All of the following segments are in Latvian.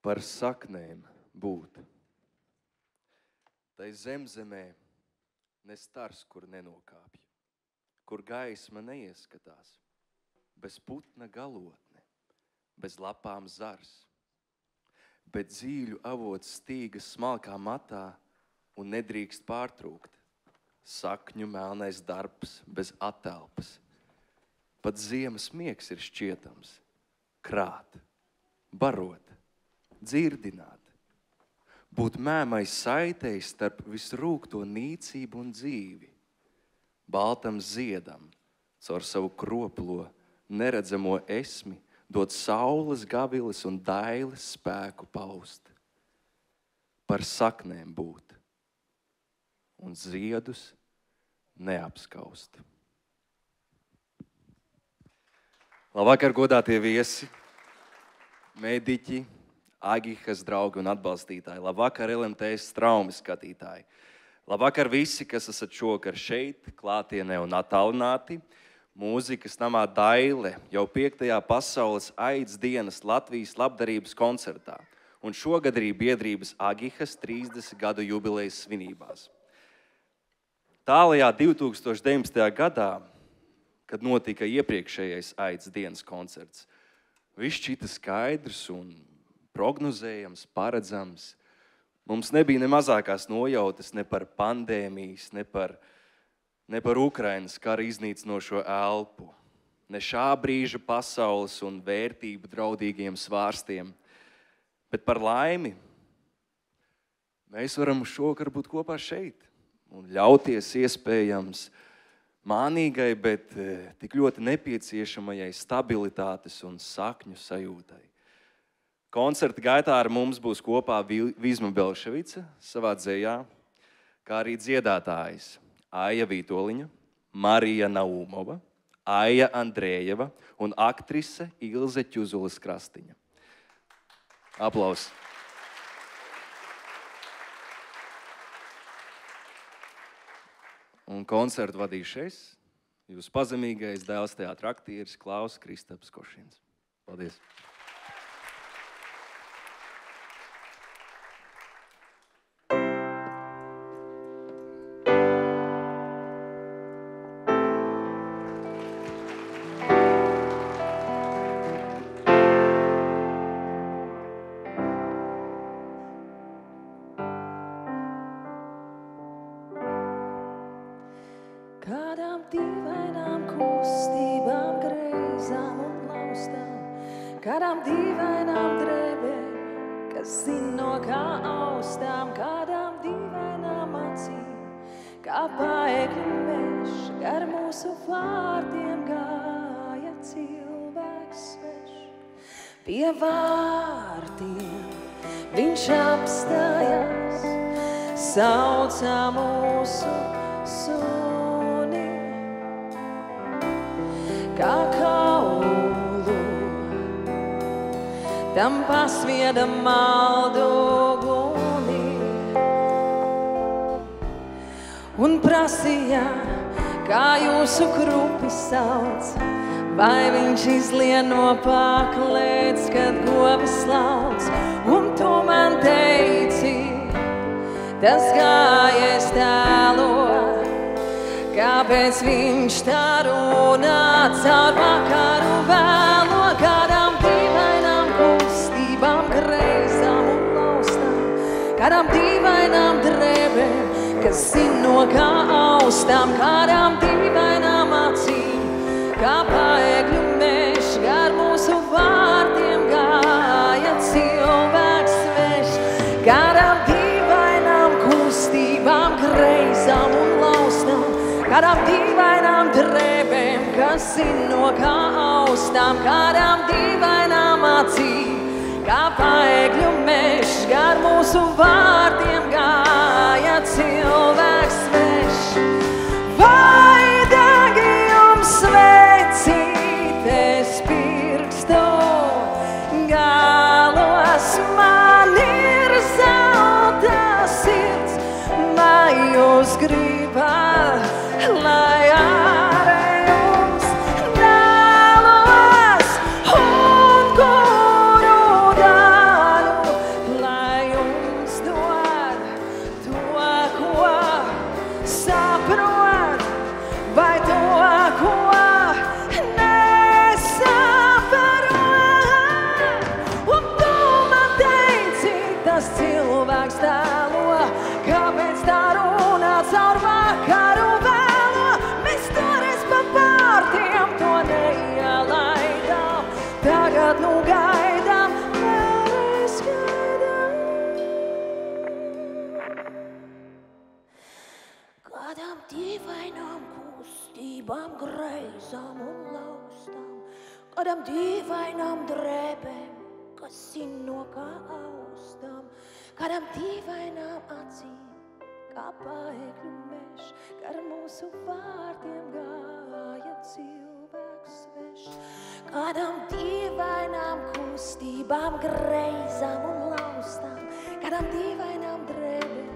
par saknēm būt. Tai zemzemē ne stars, kur nenokāpj, kur gaisma neieskatās, bez putna galotne, bez lapām zars, bet dzīļu avots stīgas smalkā matā un nedrīkst pārtrūkt. Sakņu melnais darbs bez atelpas. Pat ziemas miegs ir šķietams. Krāt, barot, dzirdināt. Būt mēmais saitei starp visrūgto nīcību un dzīvi. Baltam ziedam, caur savu kroplo, neredzamo esmi, dot saules gaviles un dailes spēku paust. Par saknēm būt un ziedus neapskaust. Labvakar, godātie viesi, mediķi, Agihas draugi un atbalstītāji. Labvakar, LMT straumi skatītāji. Labvakar visi, kas esat šovakar šeit, klātienē un attālināti. Mūzikas namā Daile jau 5. pasaules AIDS dienas Latvijas labdarības koncertā. Un šogad arī biedrības Agihas 30 gadu jubilejas svinībās. Tālajā 2019. gadā, kad notika iepriekšējais AIDS dienas koncerts, viss šķita skaidrs un prognozējams, paredzams. Mums nebija ne mazākās nojautas ne par pandēmijas, ne par Ukrainas kara iznīcinošo elpu, ne šā brīža pasaules un vērtību draudīgiem svārstiem. Bet par laimi mēs varam šovakar būt kopā šeit un ļauties iespējams mānīgai, bet tik ļoti nepieciešamajai stabilitātes un sakņu sajūtai. Koncerta gaitā ar mums būs kopā Vizma Belševica savā dzejā, kā arī dziedātājs Aija Vītoliņa, Marija Naumova, Aija Andrējeva un aktrise Ilze Ķuzulas Krastiņa. Aplausi! Un koncertu vadīšais jūs pazemīgais dēls teātra aktieris Klaus Kristaps Košins. Paldies! Kādām dīvainām kustībām, greizām un laustām, kādām dīvainām drēbēm, kas zin no kā austām, kādām dīvainām acīm, kā paēkļu mežs, gar mūsu vārdiem gāja cilvēks svešs. Pie vārdiem viņš apstājās, sauca mūsu suni. Kā kaulu, tam pasvieda maldu guni un prasīja, kā jūsu grupi sauc, vai viņš izlien no paklēts, kad govis lauc. Un tu man teici, tas gājies tēlo, kāpēc viņš tā runā caur vakaru vēlo, kādām dīvainām kustībām, greizām un laustām, kādām dīvainām drēbēm, kas zin no kā austām, kādām dīvainām acīm, kā paēkļu mežs, gar mūsu vārdiem gāja cilvēks svešs, kādām dīvainām kustībām, greizām un laustām, kādām dīvainām drēbēm, kas zin no kā austām, kādām dīvainām acīm, kā paēkļu mežs, gar mūsu vārdiem gāja cilvēks svešs. Vai deg jums svecītes pirkstu galos, man ir zelta sirds, vai jūs gribat, lai ārējums dēlos, un kuru daļu dīvainām kustībām, greizām un laustām, kādām dīvainām drēbēm, kas sino kā austām, kādām dīvainām acīm, kā paēkļu mežs, kā ar mūsu vārdiem gāja cilvēks svešs. Kādām dīvainām kustībām, greizām un laustām, kādām dīvainām drēbēm,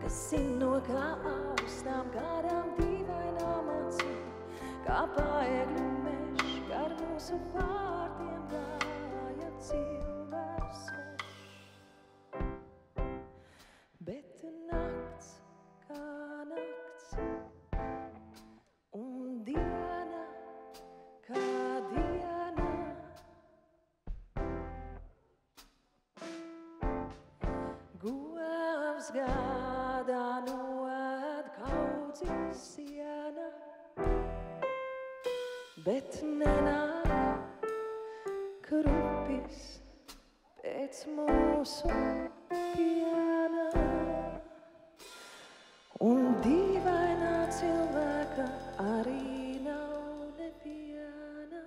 kas sino kā austām, kādām dīvainām acīm, kā paēkļu mežs, kā ar mūsu vārdiem gāja cilvēks svešs. Bet nakts kā nakts un diena kā diena, govs gādā noēd kaudzi siena, bet nenāk krupis pēc mūsu piena. Un dīvainā cilvēka arī nav neviena.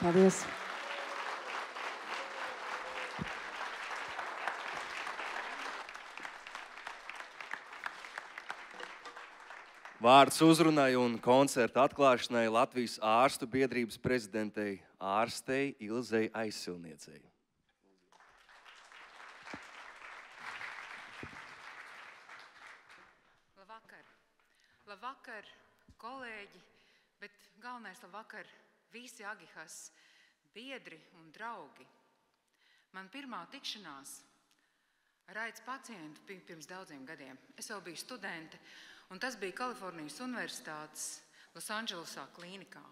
Paldies! Vārds uzrunai un koncerta atklāšanai Latvijas ārstu biedrības prezidentei ārstei Ilzei Aizsilniecei. Labvakar, kolēģi, bet galvenais labvakar visi Agihas biedri un draugi. Man pirmā tikšanās ar aids pacientu bija pirms daudziem gadiem. Es vēl biju studente, un tas bija Kalifornijas Universitātes Losandželosā klīnikā.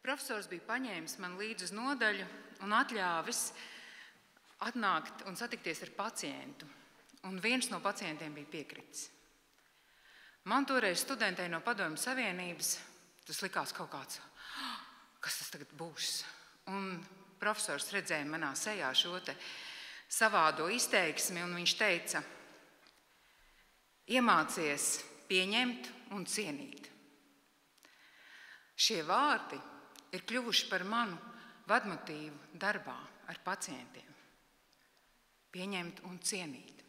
Profesors bija paņēmis man līdzi uz nodaļu un atļāvis atnākt un satikties ar pacientu. Un viens no pacientiem bija piekritis. Man toreiz studentei no Padomju Savienības tas likās kaut kāds, kas tas tagad būs. Un profesors redzēja manā sejā šo te savādo izteiksmi, un viņš teica, iemācies pieņemt un cienīt. Šie vārdi ir kļuvuši par manu vadmotīvu darbā ar pacientiem. Pieņemt un cienīt.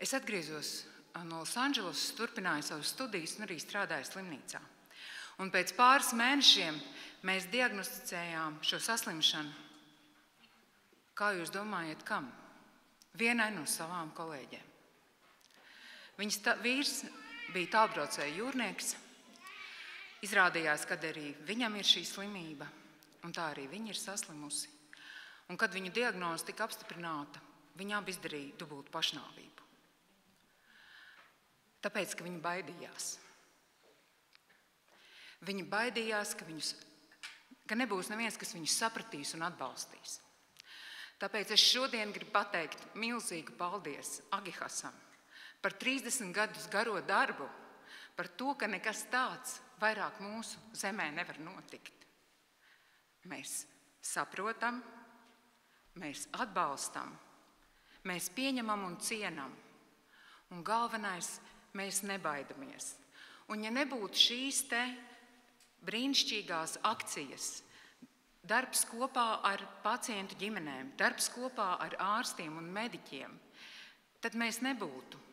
Es atgriezos no Losandželosas, turpināju savas studijas un arī strādāju slimnīcā. Un pēc pāris mēnešiem mēs diagnosticējām šo saslimšanu. Kā jūs domājat, kam? Vienai no savām kolēģiem. Viņas vīrs bija tālbraucēju jūrnieks. Izrādījās, kad arī viņam ir šī slimība, un tā arī viņa ir saslimusi. Un kad viņu diagnoze tika apstiprināta, viņa abi izdarīja dubultu pašnāvību. Tāpēc, ka viņi baidījās. Viņi baidījās, ka nebūs neviens, kas viņus sapratīs un atbalstīs. Tāpēc es šodien gribu pateikt milzīgu paldies Agihasam par 30 gadus garo darbu, par to, ka nekas tāds vairāk mūsu zemē nevar notikt. Mēs saprotam, mēs atbalstam, mēs pieņemam un cienam. Un galvenais, mēs nebaidamies. Un ja nebūtu šīs te brīnišķīgās akcijas, darbs kopā ar pacientu ģimenēm, darbs kopā ar ārstiem un mediķiem, tad mēs nebūtu.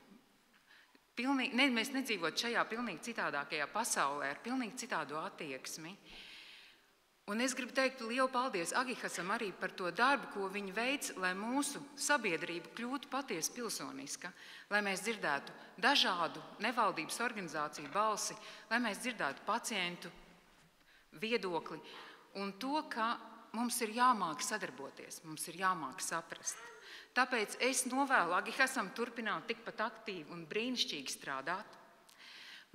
Mēs nedzīvotu šajā pilnīgi citādākajā pasaulē, ar pilnīgi citādu attieksmi. Un es gribu teikt lielu paldies Agihasam arī par to darbu, ko viņi veic, lai mūsu sabiedrība kļūtu patiesi pilsoniska, lai mēs dzirdētu dažādu nevaldības organizāciju balsi, lai mēs dzirdētu pacientu viedokli un to, ka mums ir jāmāk sadarboties, mums ir jāmāk saprast. Tāpēc es novēlu Agihasam turpināt tikpat aktīvi un brīnišķīgi strādāt,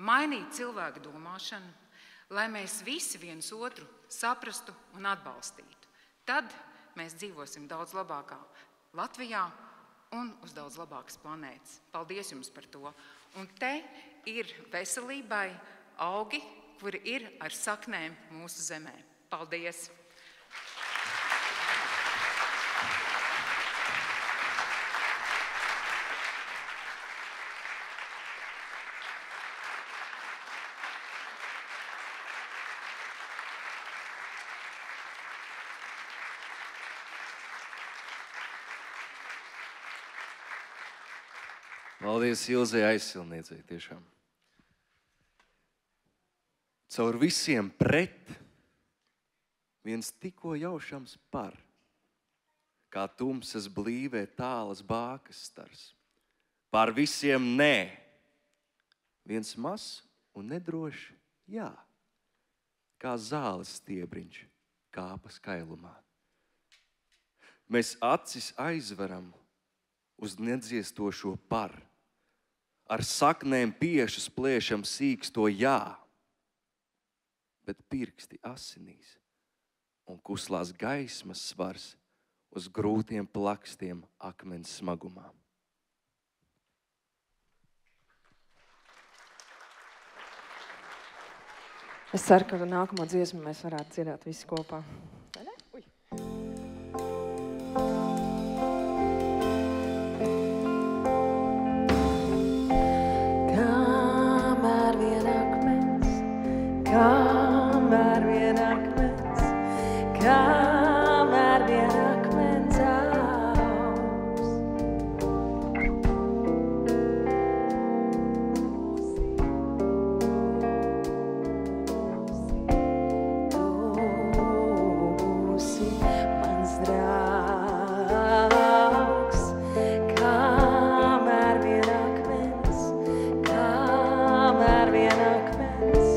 mainīt cilvēku domāšanu, lai mēs visi viens otru saprastu un atbalstītu. Tad mēs dzīvosim daudz labākā Latvijā un uz daudz labākas planētas. Paldies jums par to. Un te ir veselībai augi, kuri ir ar saknēm mūsu zemē. Paldies! Paldies Ilzei aizsilniecei tiešām. Caur visiem pret, viens tikko jaušams par, kā tumsas blīvē tālas bākas stars. Pār visiem nē, viens mazs un nedrošs jā, kā zāles stiebriņš kāpa skailumā. Mēs acis aizveram uz nedziestošo par, ar saknēm piešas plēšam sīksto jā, bet pirksti asinīs un kuslās gaismas svars uz grūtiem plakstiem akmens smagumā. Es ceru, ka nākamo dziesmu mēs varētu dziedāt visi kopā. Vai ne? Uj. Kamēr vien akmens, kamēr vien akmens, kamēr vien akmens augs. Tu būsi mans draugs, kamēr vien akmens, kamēr vien akmens.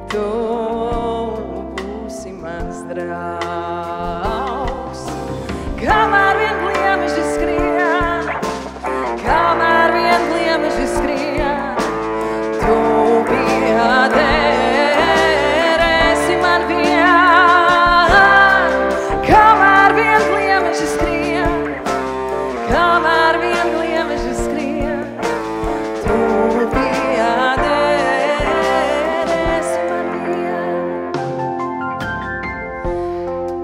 Tu būsi mans draugs. Kamēr vien gliemeži skrien, kamēr vien gliemeži skrien, tu piederēsi man vien. Kamēr vien gliemeži skrien, kamēr vien gliemeži skrien, tu piederēsi man vien.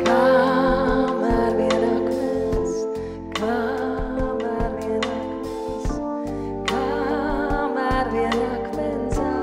Kamēr vien akmens, kamēr vien akmens, kamēr vien akmens augs.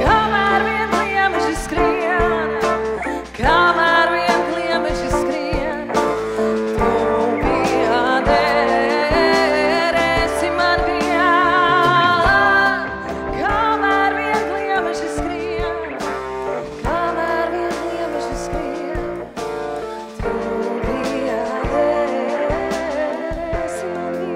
Kamēr vien gliemeži skrien, kamēr vien gliemeži skrien, tu piederēsi man vien. Kamēr vien gliemeži skrien, kamēr vien gliemeži skrien, tu piederēsi man vien.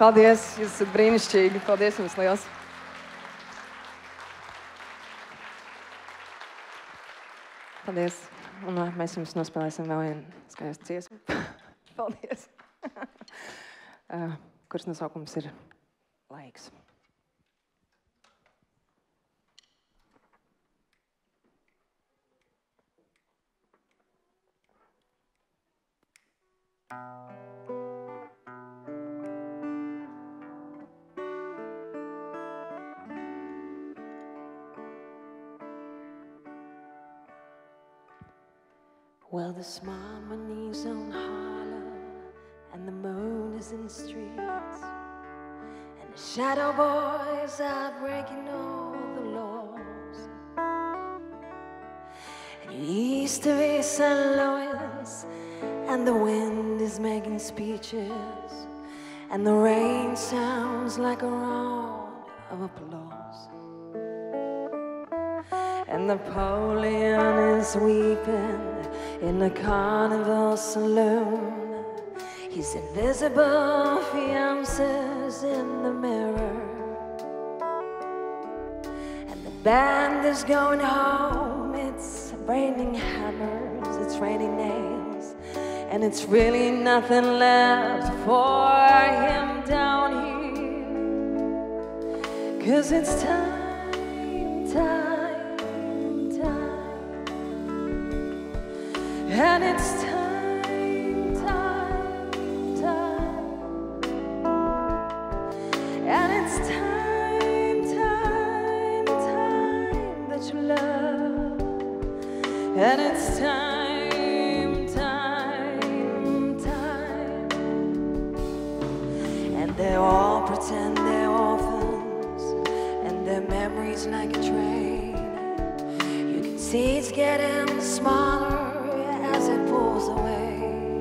Paldies, jūs esat brīnišķīgi. Paldies jums liels. Paldies. Un mēs jums nospēlēsim vēl vienu skaistu dziesmu. Paldies. Kuras nosaukums ir Laiks. Well, the smart money's on Harlem, and the moon is in the streets, and The shadow boys are breaking all the laws. And Easter is St. Louis, and the wind is making speeches, and the rain sounds like a round of applause. And Napoleon is weeping in the carnival saloon. His invisible fiance's in the mirror. And the band is going home. It's raining hammers, it's raining nails, and it's really nothing left for him down here. 'Cause it's time, time, time. And it's time, time, time. And it's time, time, time that you love. And it's time, time, time. And they all pretend they're orphans, and their memories like a train. You can see it's getting smaller as it pulls away.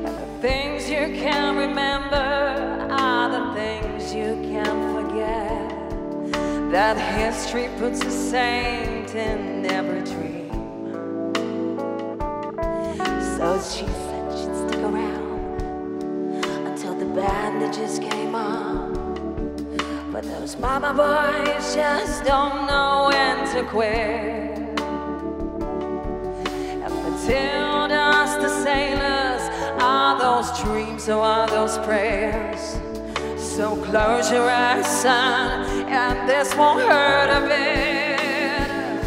And the things you can't remember are the things you can't forget. That history puts a saint in every dream. So she said she'd stick around until the bandages came on. But those mama boys just don't know when to quit. And Matilda's the sailors, are those dreams or are those prayers? So close your eyes, son, and this won't hurt a bit.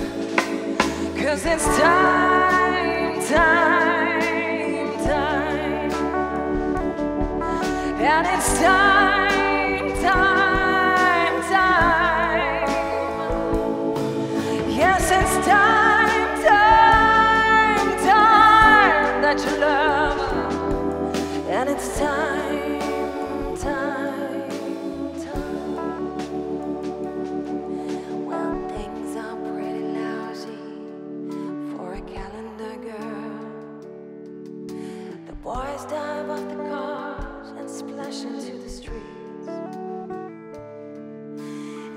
'Cause it's time, time, time. And it's time, time, time. Yes, it's time, time, time that you love. And it's time, time, time. Well, things are pretty lousy for a calendar girl. The boys dive off the cars and splash into the streets.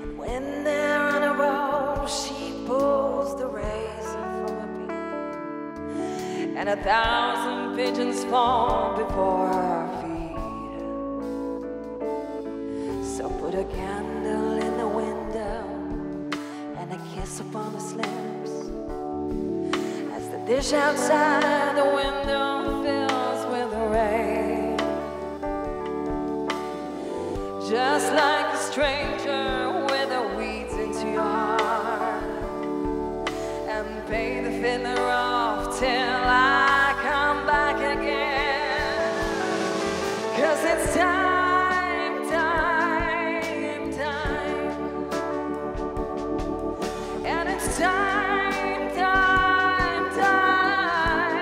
And when they're on a roll, she pulls the razor from a beat. And 1,000 pigeons fall before her feet. So put a candle in the window and a kiss upon his lips, as the dish outside the window fills with the rain. Just like a stranger with the weeds into your heart. And pay the fiddler off till I come back again. 'Cause it's time, time, time. And it's time, time, time.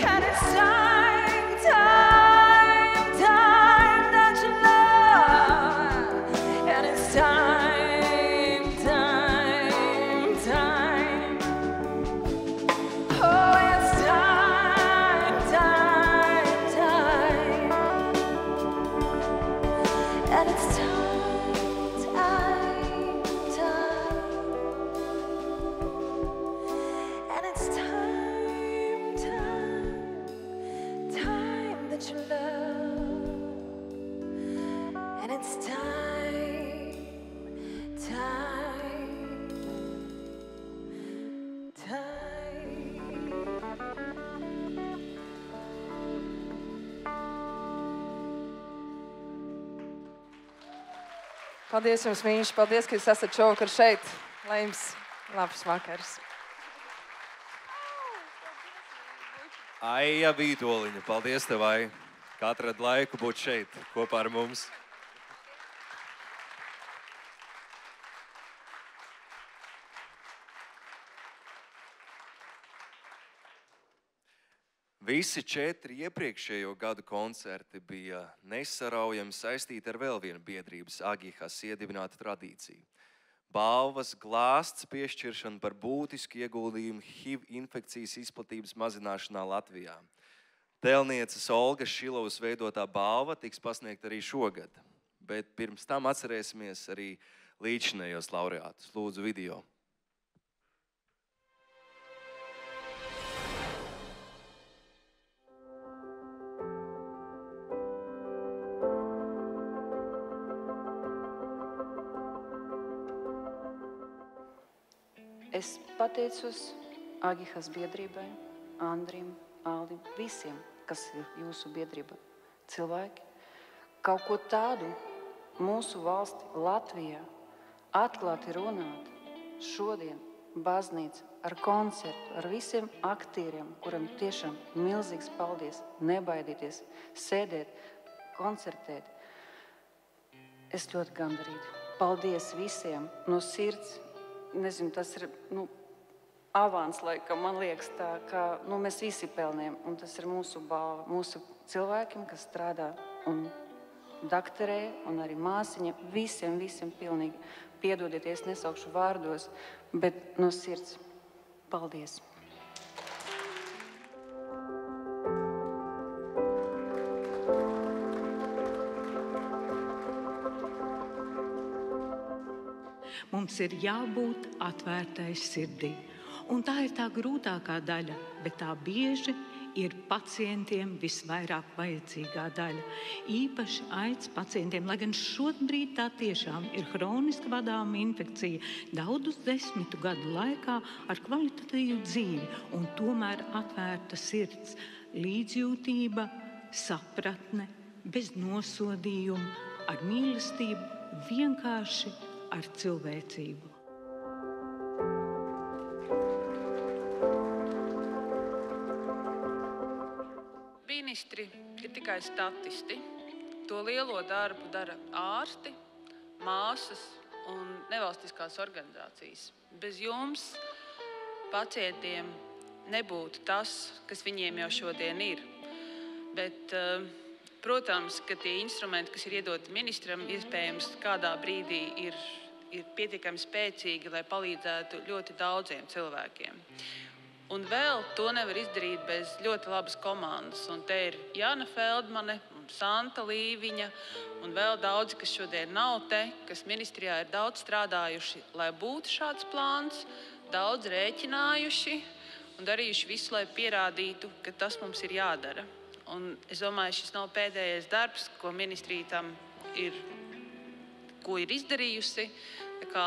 And it's time, time, time that you love. And it's time, time, time. Oh, it's time, time, time. And it's time, time, time. And it's time, time, time that you love. And it's time, time, time. Paldies jums, mīļš. Paldies, ka jūs esat šovakar šeit. Lai jums labs vakars. Aija Vītoliņa, paldies tev, Aija, ka atradi laiku būt šeit kopā ar mums. Visi 4 iepriekšējo gadu koncerti bija nesaraujami saistīti ar vēl vienu biedrības Agihas iedibinātu tradīciju. Balvas glāsts piešķiršana par būtisku ieguldījumu HIV infekcijas izplatības mazināšanā Latvijā. Tēlnieces Olgas Šilovas veidotā balva tiks pasniegta arī šogad, bet pirms tam atcerēsimies arī līdzinējos laureātus. Lūdzu, video. Es pateicos Agihas biedrībai, Andrim, Aldim, visiem, kas ir jūsu biedrība cilvēki. Kaut ko tādu mūsu valsti Latvijā atklāti runāt šodien baznīca ar koncertu, ar visiem aktieriem, kuram tiešām milzīgs paldies, nebaidīties, sēdēt, koncertēt. Es ļoti gandarīta. Paldies visiem no sirds. Nezinu, tas ir avans, laikam, man liekas tā, ka mēs visi pelnījam, un tas ir mūsu balva, mūsu cilvēkiem, kas strādā un dakterē, un arī māsiņa, visiem pilnīgi piedodieties, nesaukšu vārdos, bet no sirds paldies. Mums ir jābūt atvērtai sirdī. Un tā ir tā grūtākā daļa, bet tā bieži ir pacientiem visvairāk vajadzīgā daļa. Īpaši aids pacientiem, lai gan šobrīd tā tiešām ir hroniski vadāma infekcija daudzus 10 gadu laikā ar kvalitatīvu dzīvi, un tomēr atvērta sirds, līdzjūtība, sapratne, bez nosodījuma, ar mīlestību, vienkārši ar cilvēcību. Ministri ir tikai statisti. To lielo darbu dara ārsti, māsas un nevalstiskās organizācijas. Bez jums pacientiem nebūtu tas, kas viņiem jau šodien ir. Bet, protams, ka tie instrumenti, kas ir iedoti ministram, iespējams kādā brīdī ir pietiekami spēcīgi, lai palīdzētu ļoti daudziem cilvēkiem. Un vēl to nevar izdarīt bez ļoti labas komandas. Un te ir Jana Feldmane un Santa Līviņa un vēl daudzi, kas šodien nav te, kas ministrijā ir daudz strādājuši, lai būtu šāds plāns, daudz rēķinājuši un darījuši visu, lai pierādītu, ka tas mums ir jādara. Un es domāju, šis nav pēdējais darbs, ko ministrija tam ir izdarījusi. Tā kā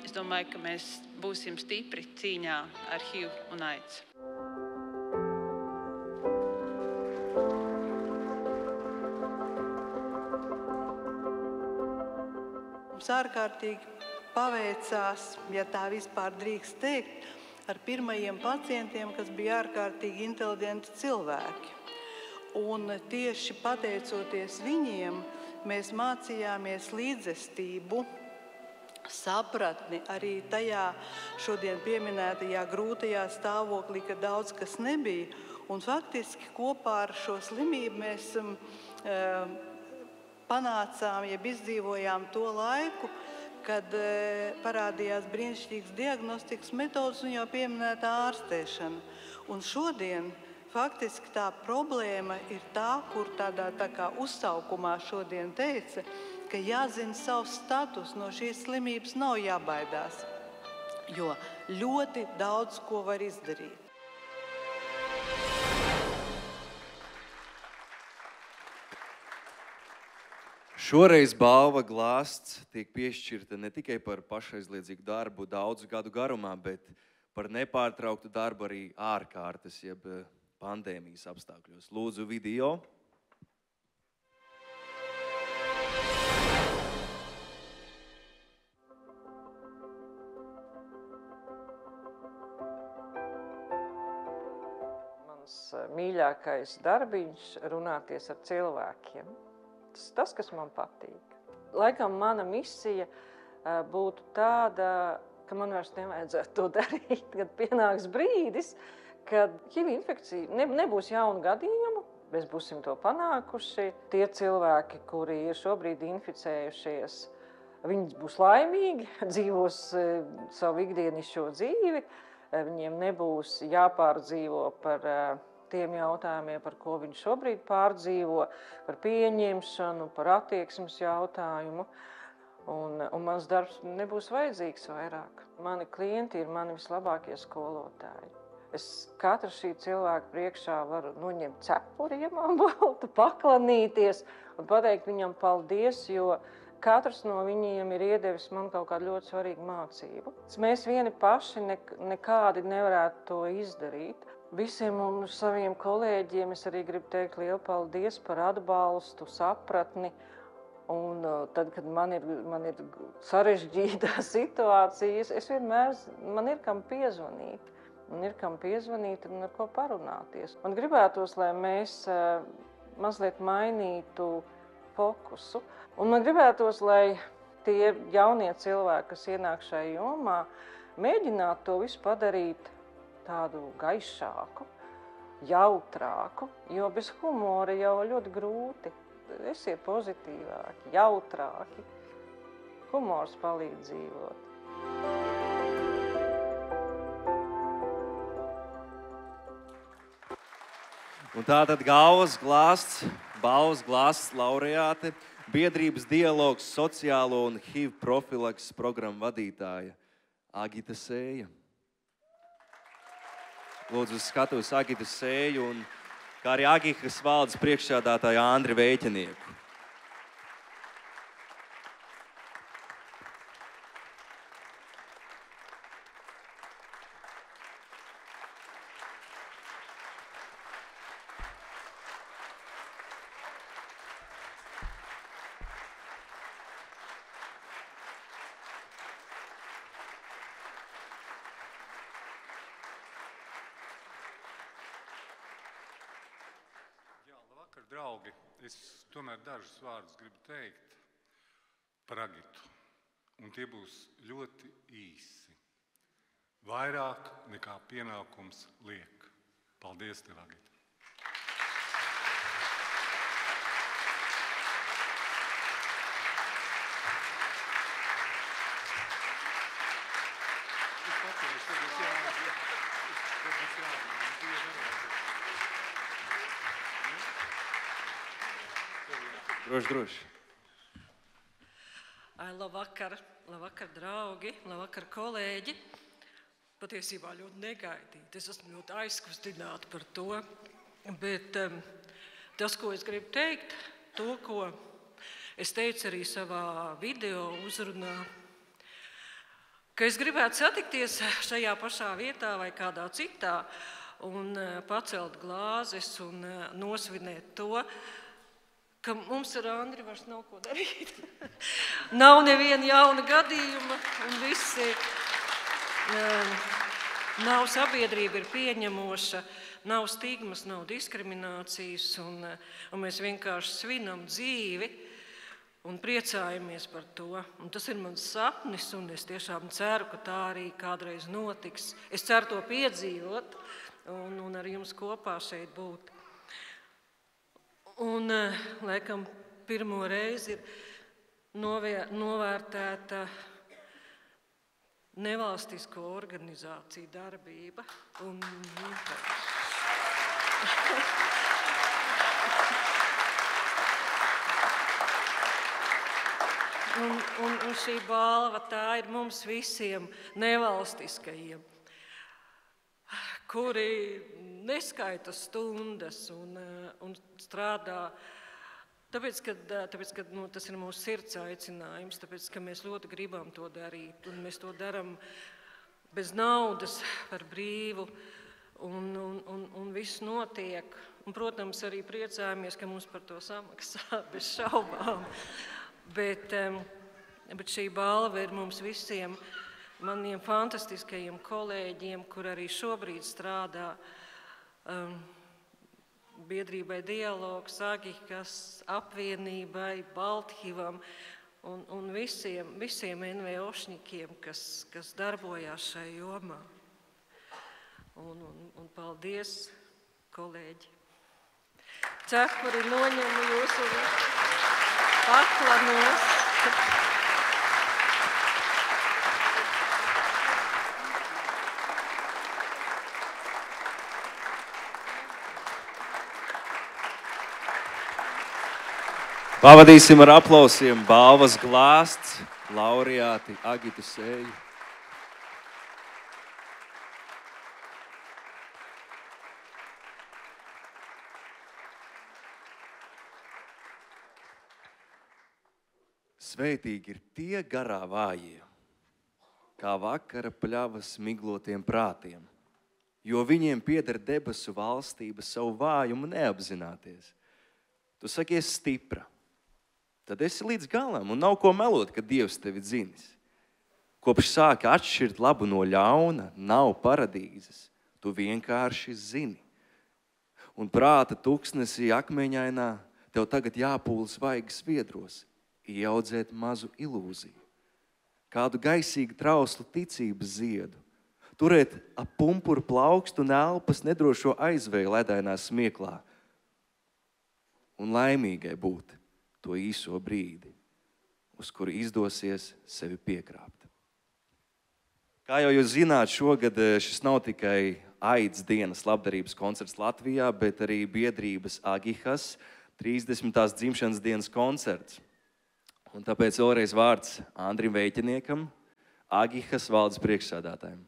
es domāju, ka mēs būsim stipri cīņā ar HIV un aids. Mums ārkārtīgi paveicās, ja tā vispār drīkst teikt, ar pirmajiem pacientiem, kas bija ārkārtīgi inteliģenti cilvēki. Un tieši pateicoties viņiem, mēs mācījāmies līdzestību, sapratni arī tajā šodien pieminētajā grūtajā stāvoklī, ka daudz kas nebija. Un faktiski kopā ar šo slimību mēs panācām, jeb izdzīvojām to laiku, kad parādījās brīnišķīgas diagnostikas metodas un jau pieminētā ārstēšana. Un šodien faktiski tā problēma ir tā, kur tādā tā kā uzsaukumā šodien teica, ka jāzina savs status, no šīs slimības nav jābaidās, jo ļoti daudz ko var izdarīt. Šoreiz balva glāsts tiek piešķirta ne tikai par pašaizliedzīgu darbu daudzu gadu garumā, bet par nepārtrauktu darbu arī ārkārtas, jeb pandēmijas apstākļos. Lūdzu, video. Mans mīļākais darbiņš runāties ar cilvēkiem. Tas, kas man patīk. Laikam mana misija būtu tāda, ka man vairs nevajadzētu to darīt, kad pienāks brīdis, kad HIV infekcija nebūs jaunu gadījumu, mēs būsim to panākuši. Tie cilvēki, kuri ir šobrīd inficējušies, viņi būs laimīgi, dzīvos savu ikdienišķo dzīvi, viņiem nebūs jāpārdzīvo par tiem jautājumiem, par ko viņi šobrīd pārdzīvo, par pieņemšanu, par attieksmes jautājumu. Un mans darbs nebūs vajadzīgs vairāk. Mani klienti ir mani vislabākie skolotāji. Es katru šī cilvēka priekšā varu noņemt cepuri, ja man būtu, paklanīties un pateikt viņam paldies, jo katrs no viņiem ir iedevis man kaut kādu ļoti svarīgu mācību. Mēs vieni paši nekādi nevarētu to izdarīt. Visiem mums saviem kolēģiem es arī gribu teikt lielu paldies par atbalstu, sapratni. Un tad, kad man ir sarežģītā situācija, es vienmēr, man ir kam piezvanīt. Man ir kam piezvanīt un ar ko parunāties. Man gribētos, lai mēs mazliet mainītu fokusu. Un man gribētos, lai tie jaunie cilvēki, kas ienāk šajā jomā, mēģinātu to visu padarīt tādu gaišāku, jautrāku, jo bez humora jau ļoti grūti. Esiet pozitīvāki, jautrāki. Humors palīdz dzīvot. Un tātad galvas glāsts laureāte, biedrības dialogs sociālo un HIV profilakses programmu vadītāja Agita Sēja. Lūdzu, uz skatuves Agitu Sēju un kā arī Agihas valdes priekšsēdētāju Andri Vēķenieku. Draugi, es tomēr dažus vārdus gribu teikt par Agitu, un tie būs ļoti īsi. Vairāk nekā pienākums liek. Paldies tev, Agita! Droši. Labvakar, draugi, labvakar, kolēģi. Patiesībā ļoti negaidīt. Es esmu ļoti aizkustināta par to. Bet tas, ko es gribu teikt, to, ko es teicu arī savā video uzrunā, ka es gribētu satikties šajā pašā vietā vai kādā citā un pacelt glāzes un nosvinēt to, ka mums ar Andri vairs nav ko darīt. Nav neviena jauna gadījuma, un visi nav sabiedrība ir pieņemoša, nav stigmas, nav diskriminācijas, un mēs vienkārši svinam dzīvi un priecājamies par to. Un tas ir mans sapnis, un es tiešām ceru, ka tā arī kādreiz notiks. Es ceru to piedzīvot un ar jums kopā šeit būt. Un, laikam, pirmo reizi ir novērtēta nevalstisko organizāciju darbība. Un šī balva tā ir mums visiem nevalstiskajiem, kuri neskaita stundas un strādā, tāpēc, ka tas ir mūsu sirds aicinājums, tāpēc, ka mēs ļoti gribam to darīt, un mēs to darām bez naudas, par brīvu, un viss notiek. Un, protams, arī priecājamies, ka mums par to samaksā, bez šaubām. Bet šī balva ir mums visiem, maniem fantastiskajiem kolēģiem, kur arī šobrīd strādā biedrībai Dialogs, Agihas apvienībai, Balthivam un visiem NVOšņikiem, kas darbojās šajā jomā. Un paldies, kolēģi. Cepuri noņemu jūsu paklanos. Pavadīsim ar aplausiem balvas glāsts, laureāti Agitu Sēju. Svētīgi ir tie garā vājie, kā vakara pļavas miglotiem prātiem, jo viņiem pieder debesu valstība savu vājumu neapzināties. Tu sakies stipra. Tad esi līdz galam un nav ko melot, ka Dievs tevi dzinis. Kopš sāki atšķirt labu no ļauna, nav paradīzes, tu vienkārši zini. Un prāta tuksnesī akmeņainā tev tagad jāpūl svaigas viedros, ieaudzēt mazu ilūziju. Kādu gaisīgu trauslu ticības ziedu, turēt ap pumpuru plaukstu un elpas nedrošo aizvēju ledainā smieklā un laimīgai būt to īso brīdi, uz kuru izdosies sevi piekrāpt. Kā jau jūs zināt, šogad šis nav tikai AIDS dienas labdarības koncerts Latvijā, bet arī biedrības Agihas 30. dzimšanas dienas koncerts. Un tāpēc vēlreiz vārds Andrim Veiķiniekam, Agihas valdes priekšsēdētājiem.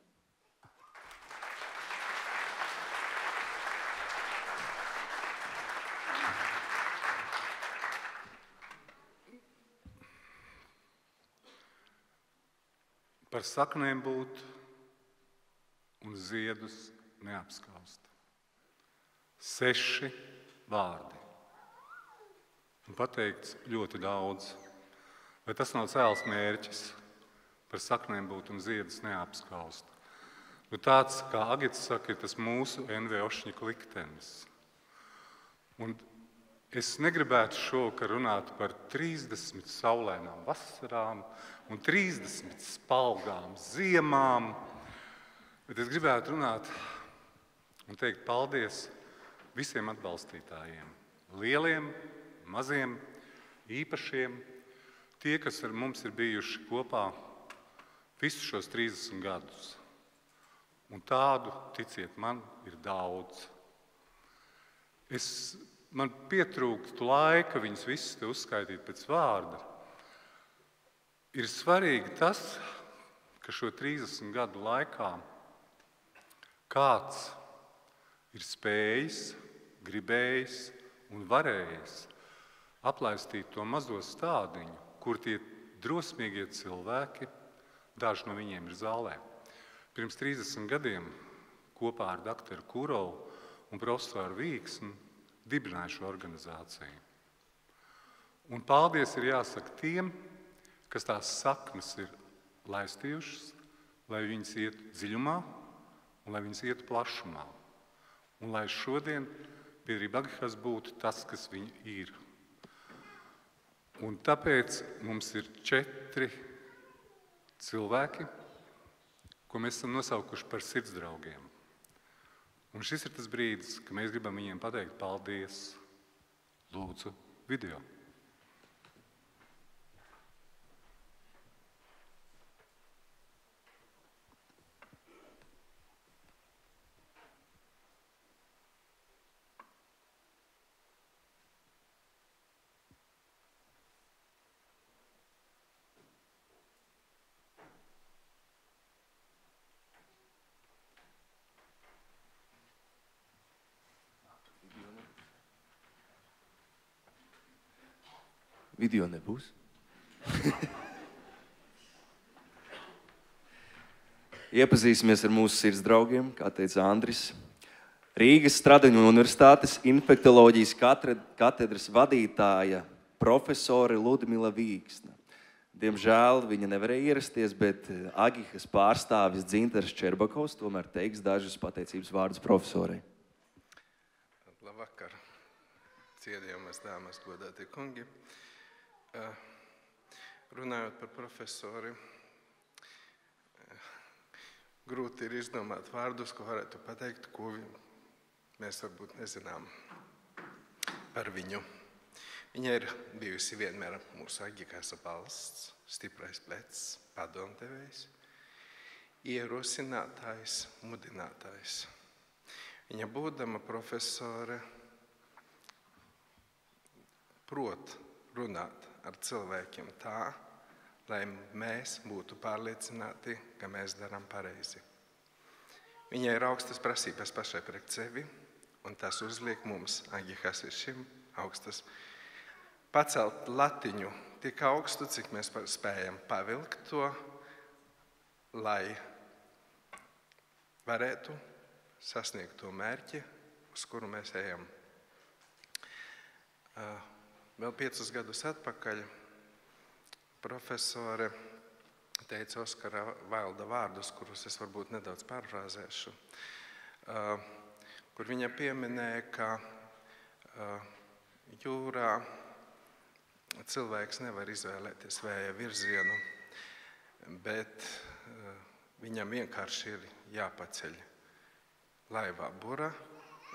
Par saknēm būt un ziedus neapskaust. 6 vārdi. Un pateikts ļoti daudz. Vai tas nav cēls mērķis? Par saknēm būt un ziedus neapskaust. Nu tāds, kā Agits saka, ir tas mūsu NVOšņika liktenis. Un es negribētu šovakar runāt par 30 saulēnām vasarām un 30 spalgām ziemām, bet es gribētu runāt un teikt paldies visiem atbalstītājiem. Lieliem, maziem, īpašiem, tie, kas ar mums ir bijuši kopā visus šos 30 gadus. Un tādu, ticiet man, ir daudz. Man pietrūktu laika viņus visus te uzskaitīt pēc vārda. Ir svarīgi tas, ka šo 30 gadu laikā kāds ir spējis, gribējis un varējis aplaistīt to mazo stādiņu, kur tie drosmīgie cilvēki, daži no viņiem ir zālē. Pirms 30 gadiem kopā ar doktoru Kurovu un profesoru Vīksnu dibināja šo organizāciju. Un paldies ir jāsaka tiem, kas tās saknes ir laistījušas, lai viņas ietu dziļumā un lai viņas ietu plašumā. Un lai šodien biedrība Agihas būtu tas, kas viņi ir. Un tāpēc mums ir 4 cilvēki, ko mēs esam nosaukuši par sirdsdraugiem. Un šis ir tas brīdis, ka mēs gribam viņiem pateikt paldies. Lūdzu, video. Video nebūs. Iepazīsimies ar mūsu sirdsdraugiem, kā teica Andris. Rīgas Stradiņu universitātes infektoloģijas katedras vadītāja profesore Ludmila Vīksna. Diemžēl viņa nevarēja ierasties, bet Agihas pārstāvis Dzintars Čerbakovs tomēr teiks dažus pateicības vārdus profesorei. Labvakar, cienījamies dāmas, godātie kungi. Runājot par profesori, grūti ir izdomāt vārdus, ko varētu pateikt, ko mēs varbūt nezinām par viņu. Viņa ir bijusi vienmēr mūsu Agihasa balsts, stiprais plecs, padomdevējs, ierosinātājs, mudinātājs. Viņa būdama profesore prot runāt ar cilvēkiem tā, lai mēs būtu pārliecināti, ka mēs darām pareizi. Viņai ir augstas prasības pašai pret sevi, un tas uzliek mums, Agihasiešiem, augstas pacelt latiņu tik augstu, cik mēs spējam pavilkt to, lai varētu sasniegt to mērķi, uz kuru mēs ejam. Vēl 5 gadus atpakaļ profesore teica Oskara Vailda vārdus, kurus es varbūt nedaudz pārfrāzēšu, kur viņa pieminēja, ka jūrā cilvēks nevar izvēlēties vēja virzienu, bet viņam vienkārši ir jāpaceļ laivā bura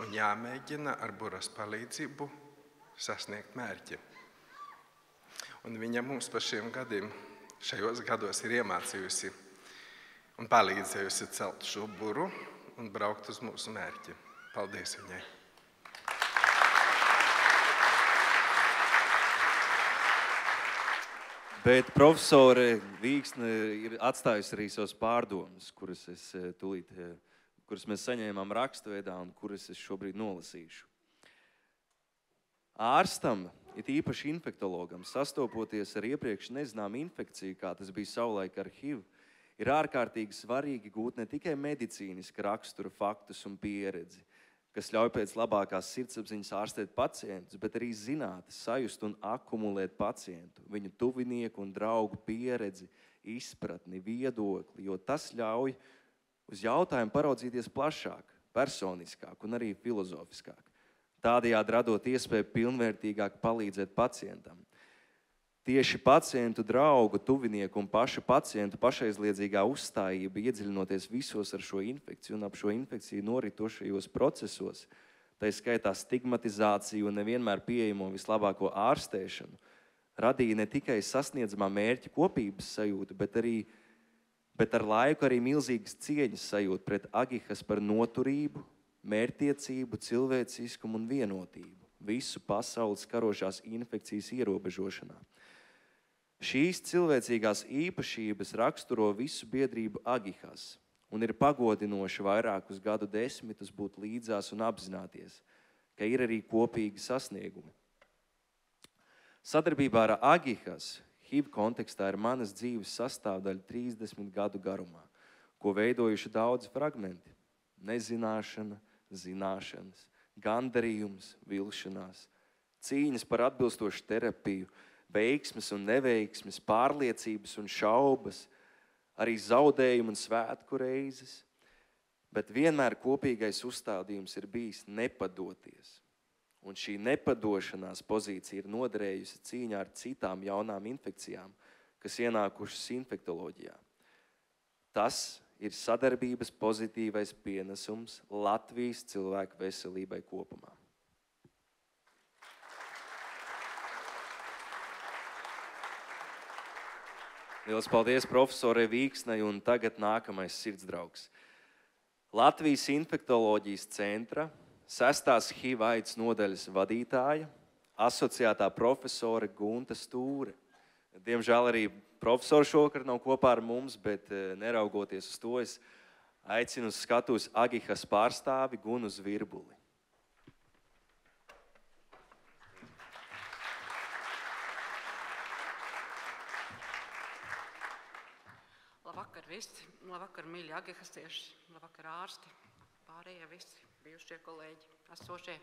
un jāmēģina ar buras palīdzību sasniegt mērķi. Un viņa mums par šajos gados ir iemācījusi un palīdzējusi celt šo buru un braukt uz mūsu mērķi. Paldies viņai! Bet profesore Vīksne ir atstājusi arī savas pārdomas, kuras mēs saņēmām rakstveidā un kuras es šobrīd nolasīšu. Ārstam, it īpaši infektologam, sastopoties ar iepriekš nezināmu infekciju, kā tas bija savulaik ar HIV, ir ārkārtīgi svarīgi gūt ne tikai medicīniska rakstura faktus un pieredzi, kas ļauj pēc labākās sirdsapziņas ārstēt pacientus, bet arī zināt, sajust un akumulēt pacientu, viņu tuvinieku un draugu pieredzi, izpratni, viedokli, jo tas ļauj uz jautājumu paraudzīties plašāk, personiskāk un arī filozofiskāk. Tādējādi radot iespēju pilnvērtīgāk palīdzēt pacientam. Tieši pacientu draugu, tuvinieku un pašu pacientu pašaizliedzīgā uzstājība, iedziļinoties visos ar šo infekciju un ap šo infekciju noritošajos procesos, tā skaitā stigmatizāciju un nevienmēr pieejamo vislabāko ārstēšanu, radīja ne tikai sasniedzamā mērķa kopības sajūtu, bet ar laiku arī milzīgas cieņas sajūtu pret Agihas par noturību, mērķtiecību, cilvēciskumu un vienotību, visu pasaules karošās infekcijas ierobežošanā. Šīs cilvēcīgās īpašības raksturo visu biedrību Agihas un ir pagodinoši vairākus gadu desmitus būt līdzās un apzināties, ka ir arī kopīgi sasniegumi. Sadarbībā ar Agihas HIV kontekstā ir manas dzīves sastāvdaļa 30 gadu garumā, ko veidojuši daudzi fragmenti. Nezināšana, zināšanas, gandarījums, vilšanās, cīņas par atbilstošu terapiju, veiksmes un neveiksmes, pārliecības un šaubas, arī zaudējumu un svētku reizes, bet vienmēr kopīgais uzstādījums ir bijis nepadoties. Un šī nepadošanās pozīcija ir noderējusi cīņā ar citām jaunām infekcijām, kas ienākušas infektoloģijā. Tas ir sadarbības pozitīvais pienesums Latvijas cilvēku veselībai kopumā. Lielas paldies profesorai Vīksnei, un tagad nākamais sirdsdraugs. Latvijas infektoloģijas centra 6. HIV aids nodaļas vadītāja, asociētā profesore Gunta Stūre. Diemžēl arī profesori šovakar nav kopā ar mums, bet neraugoties uz to, es aicinu uz skatuves Agihas pārstāvi Gunu Zvirbuli. Labvakar visi, labvakar mīļi agihastieši, labvakar ārsti, pārējie visi bijušie kolēģi, esošie.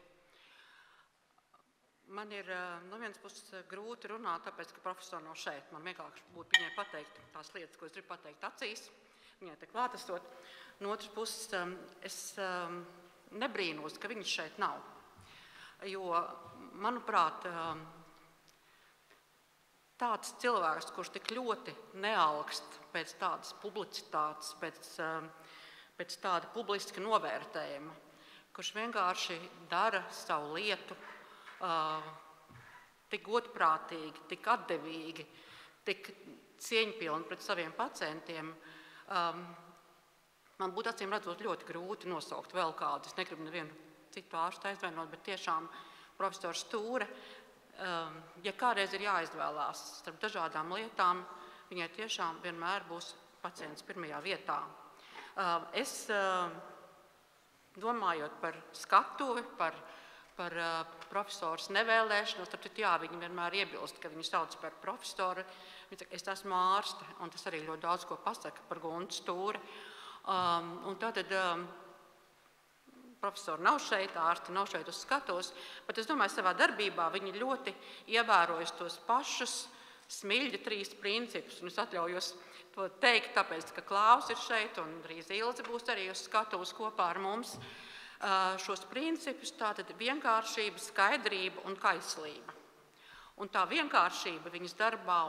Man ir no vienas puses grūti runāt, tāpēc, ka profesori nav šeit. Man vienkārši būtu viņai pateikt tās lietas, ko es gribu pateikt acīs, viņai te klātesot. No otras puses, es nebrīnos, ka viņas šeit nav. Jo, manuprāt, tāds cilvēks, kurš tik ļoti nealkst pēc tādas publicitātes, pēc tāda publiska novērtējuma, kurš vienkārši dara savu lietu tik godprātīgi, tik atdevīgi, tik cieņpilni pret saviem pacientiem. Man būtu acīm redzot ļoti grūti nosaukt vēl kādu. Es negribu nevienu citu ārstu aizvainot, bet tiešām profesors Stūre, ja kādreiz ir jāizvēlās starp dažādām lietām, viņai tiešām vienmēr būs pacients pirmajā vietā. Es domājot par skatuvi, par profesoras nevēlēšanos, tad jā, viņi vienmēr iebilst, ka viņi sauc par profesoru. Es esmu ārste, un tas arī ļoti daudz ko pasaka par Guntu Stūri. Un tātad profesori nav šeit, ārsti nav šeit uz skatuves, bet es domāju, savā darbībā viņi ļoti ievērojas tos pašus Smiļģa 3 principus. Un es atļaujos to teikt, tāpēc, ka Klaus ir šeit, un drīz Ilze būs arī uz skatuves kopā ar mums. Šos principus, tātad vienkāršība, skaidrība un kaislība. Un tā vienkāršība viņas darbā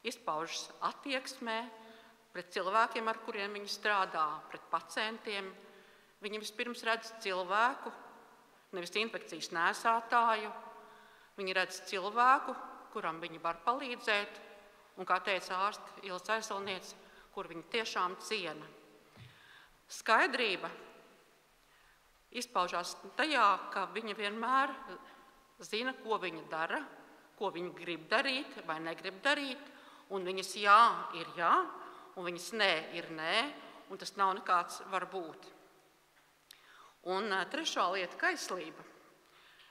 izpaužas attieksmē pret cilvēkiem, ar kuriem viņi strādā, pret pacientiem. Viņi vispirms redz cilvēku, nevis infekcijas nēsātāju. Viņi redz cilvēku, kuram viņi var palīdzēt, un, kā teica ārste Ilze Aizsalniece, kur viņi tiešām ciena. Skaidrība izpaužās tajā, ka viņa vienmēr zina, ko viņa dara, ko viņa grib darīt vai negrib darīt, un viņas jā ir jā, un viņas nē ir nē, un tas nav nekāds varbūt. Un trešā lieta - kaislība.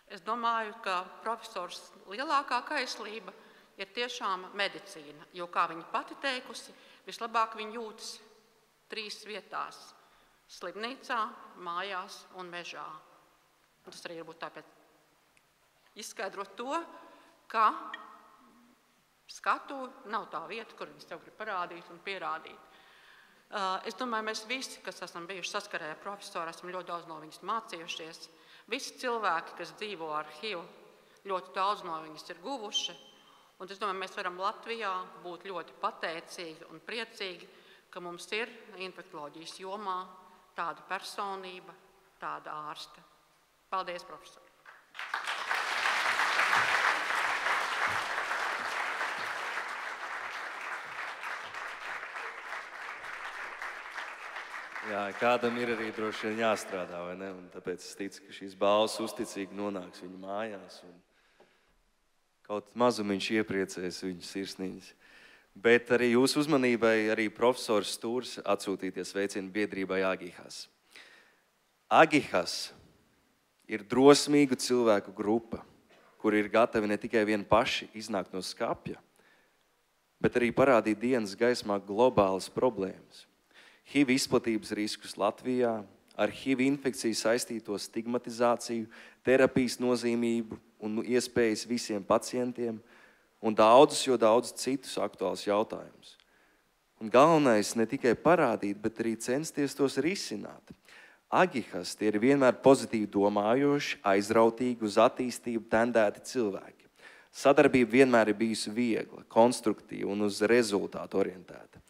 Es domāju, ka profesors lielākā kaislība ir tiešām medicīna, jo, kā viņa pati teikusi, vislabāk viņa jūtas 3 vietās - slimnīcā, mājās un mežā. Un tas arī varbūt tāpēc izskaidrot to, ka skatu nav tā vieta, kur viņas tev grib parādīt un pierādīt. Es domāju, mēs visi, kas esam bijuši saskarē ar profesoru, esam ļoti daudz no viņas mācījušies. Visi cilvēki, kas dzīvo ar HIV, ļoti daudz no viņas ir guvuši. Un es domāju, mēs varam Latvijā būt ļoti pateicīgi un priecīgi, ka mums ir infektoloģijas jomā tāda personība, tāda ārste. Paldies, profesor! Jā, kādam ir arī droši vien jāstrādā, vai ne? Un tāpēc es ticu, ka šīs balss uzticīgi nonāks viņa mājās un kaut mazumiņš iepriecēs viņu sirsniņas. Bet arī jūsu uzmanībai arī profesors Stūrs atsūtīties veicina biedrībai Agihas. Agihas ir drosmīgu cilvēku grupa, kuri ir gatavi ne tikai vien paši iznākt no skapja, bet arī parādīt dienas gaismā globālas problēmas. HIV izplatības riskus Latvijā, ar HIV infekciju saistīto stigmatizāciju, terapijas nozīmību un iespējas visiem pacientiem un daudzus citus aktuālus jautājumus. Un galvenais ne tikai parādīt, bet arī censties tos risināt. Agihas tie ir vienmēr pozitīvi domājoši, aizrautīgi, uz attīstību tendēti cilvēki. Sadarbība vienmēr ir bijusi viegla, konstruktīva un uz rezultātu orientēta.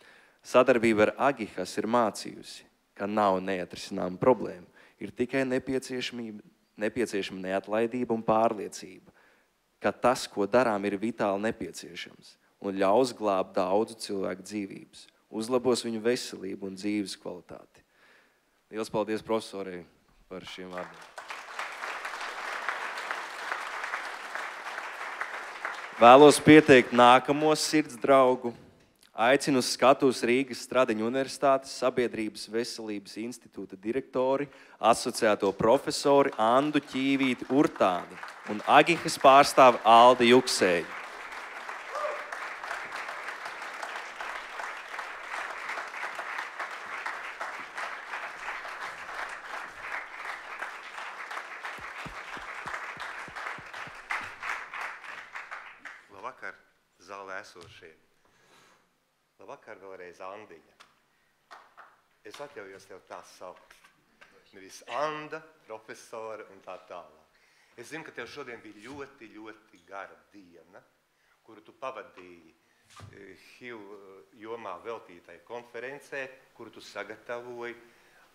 Sadarbība ar Agihas ir mācījusi, ka nav neatrisināma problēma. Ir tikai nepieciešama neatlaidība un pārliecība, ka tas, ko darām, ir vitāli nepieciešams un ļaus glābt daudzu cilvēku dzīvības, uzlabos viņu veselību un dzīves kvalitāti. Liels paldies profesorai par šiem vārdiem. Vēlos pieteikt nākamos sirds draugu. Aicinu uz skatuves Rīgas Stradiņu Universitātes Sabiedrības veselības institūta direktori, asociēto profesori Andu Ķīvīti Urtāni un Agihas pārstāvi Aldi Juksēju. Labvakar, zālē esošie. Labvakar vēlreiz Andiņa. Es atļaujos tev tā saukt. Nevis Anda, profesora un tā tālāk. Es zinu, ka tev šodien bija ļoti, ļoti gara diena. kuru tu pavadīji HIV jomā veltītai konferencē, kuru tu sagatavoji,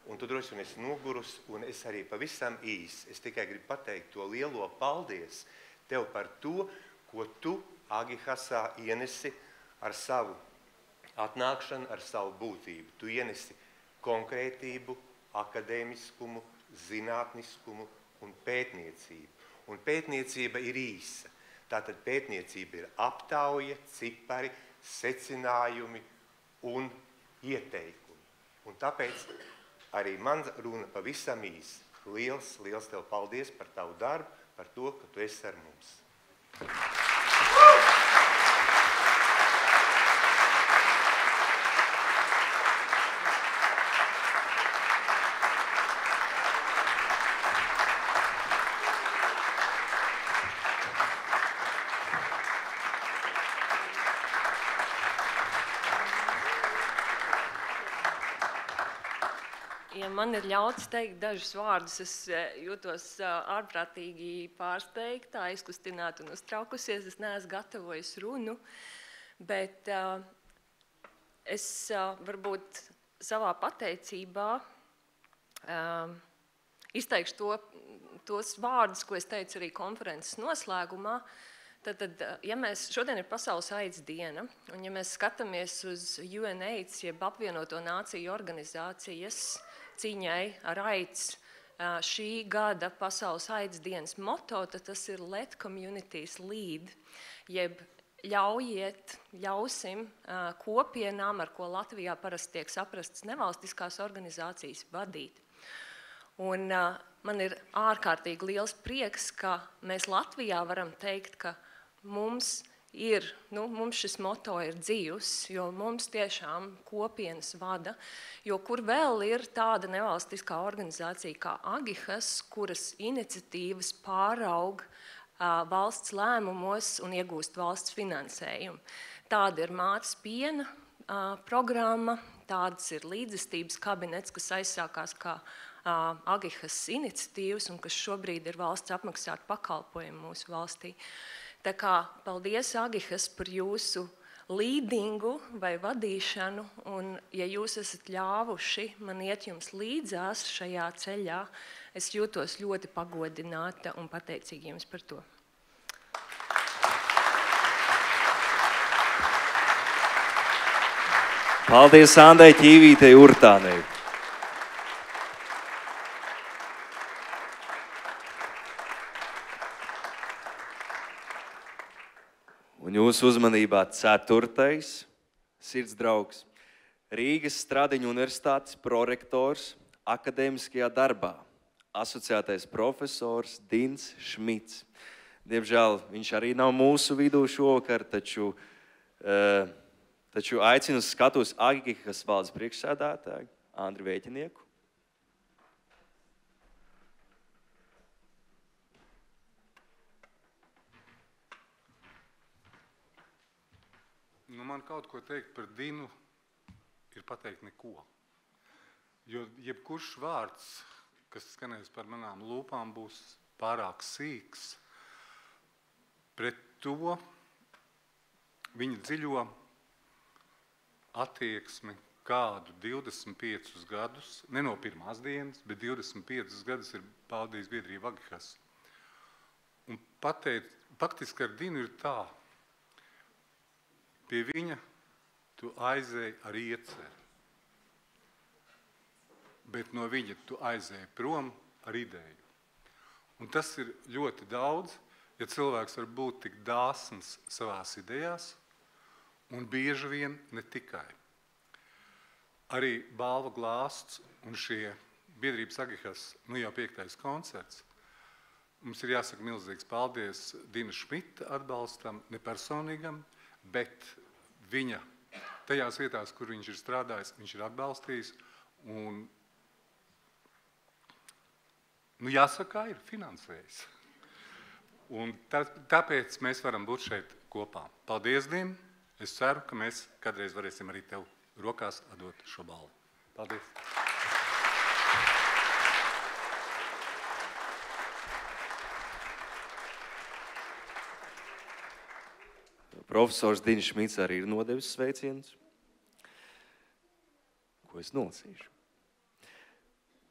un tu droši vien esi nogurus, un es arī pavisam īsi. Es tikai gribu pateikt to lielo paldies tev par to, ko tu Agihasā ienesi ar savu atnākšanu, ar savu būtību. Tu ienesi konkrētību, akadēmiskumu, zinātniskumu un pētniecību. Un pētniecība ir īsa. Tātad pētniecība ir aptauja, cipari, secinājumi un ieteikumi. Un tāpēc arī man runa pavisam īsi. Liels tev paldies par tavu darbu, par to, ka tu esi ar mums. Ja man ir ļauts teikt dažus vārdus, es jūtos ārprātīgi pārsteigta, aizkustināta un uztraukusies. Es neesmu gatavojis runu, bet es varbūt savā pateicībā izteikšu tos vārdus, ko es teicu arī konferences noslēgumā. Tad, ja mēs šodien ir Pasaules AIDS diena, un ja mēs skatāmies uz UNAIDS, jeb apvienoto nāciju organizācijas cīņai ar AIDS šī gada Pasaules AIDS dienas moto, tad tas ir Let Communities Lead, jeb ļausim kopienām, ar ko Latvijā parasti tiek saprastas nevalstiskās organizācijas, vadīt. Un man ir ārkārtīgi liels prieks, ka mēs Latvijā varam teikt, ka mums šis moto ir dzīvs, jo mums tiešām kopienas vada, jo kur vēl ir tāda nevalstiskā organizācija kā Agihas, kuras iniciatīvas pāraug valsts lēmumos un iegūst valsts finansējumu. Tāda ir Mātes piena programma, tādas ir līdzestības kabinets, kas aizsākās kā Agihas iniciatīvas un kas šobrīd ir valsts apmaksāta pakalpojumu mūsu valstī. Tā kā paldies, Agihas, par jūsu līdingu vai vadīšanu, un ja jūs esat ļāvuši man iet jums līdzās šajā ceļā, es jūtos ļoti pagodināta un pateicīgi jums par to. Paldies Andai Ķīvītei Urtānei. Un jūsu uzmanībā 4. sirdsdraugs, Rīgas Stradiņu universitātes prorektors akadēmiskajā darbā, asociētais profesors Dins Šmits. Diemžēl viņš arī nav mūsu vidū šovakar, taču aicinu uz skatuves Agihas valdes priekšsēdētāju Andri Vēķinieku. Man kaut ko teikt par Dinu ir pateikt neko. Jo jebkurš vārds, kas skanēs par manām lūpām, būs pārāk sīks. Pret to viņa dziļo attieksmi, kādu 25 gadus, ne no pirmās dienas, bet 25 gadus ir baudījis biedrība Agihas. Un faktiski ar Dinu ir tā, pie viņa tu aizēji ar ieceru, bet no viņa tu aizēji prom ar ideju. Un tas ir ļoti daudz, ja cilvēks var būt tik dāsns savās idejās, un bieži vien ne tikai. Arī balva glāsts un šie biedrības Agihas, jau 5. koncerts, mums ir jāsaka milzīgs paldies Dina Šmita atbalstam, ne personīgam, bet viņa tajās vietās, kur viņš ir strādājis, viņš ir atbalstījis un, jāsaka, ir finansējis. Un tāpēc mēs varam būt šeit kopā. Paldies, Din! Es ceru, ka mēs kādreiz varēsim arī tev rokās atdot šo balvu. Paldies! Profesors Diņš Šmits arī ir nodevis sveicienus, ko es nolasīšu.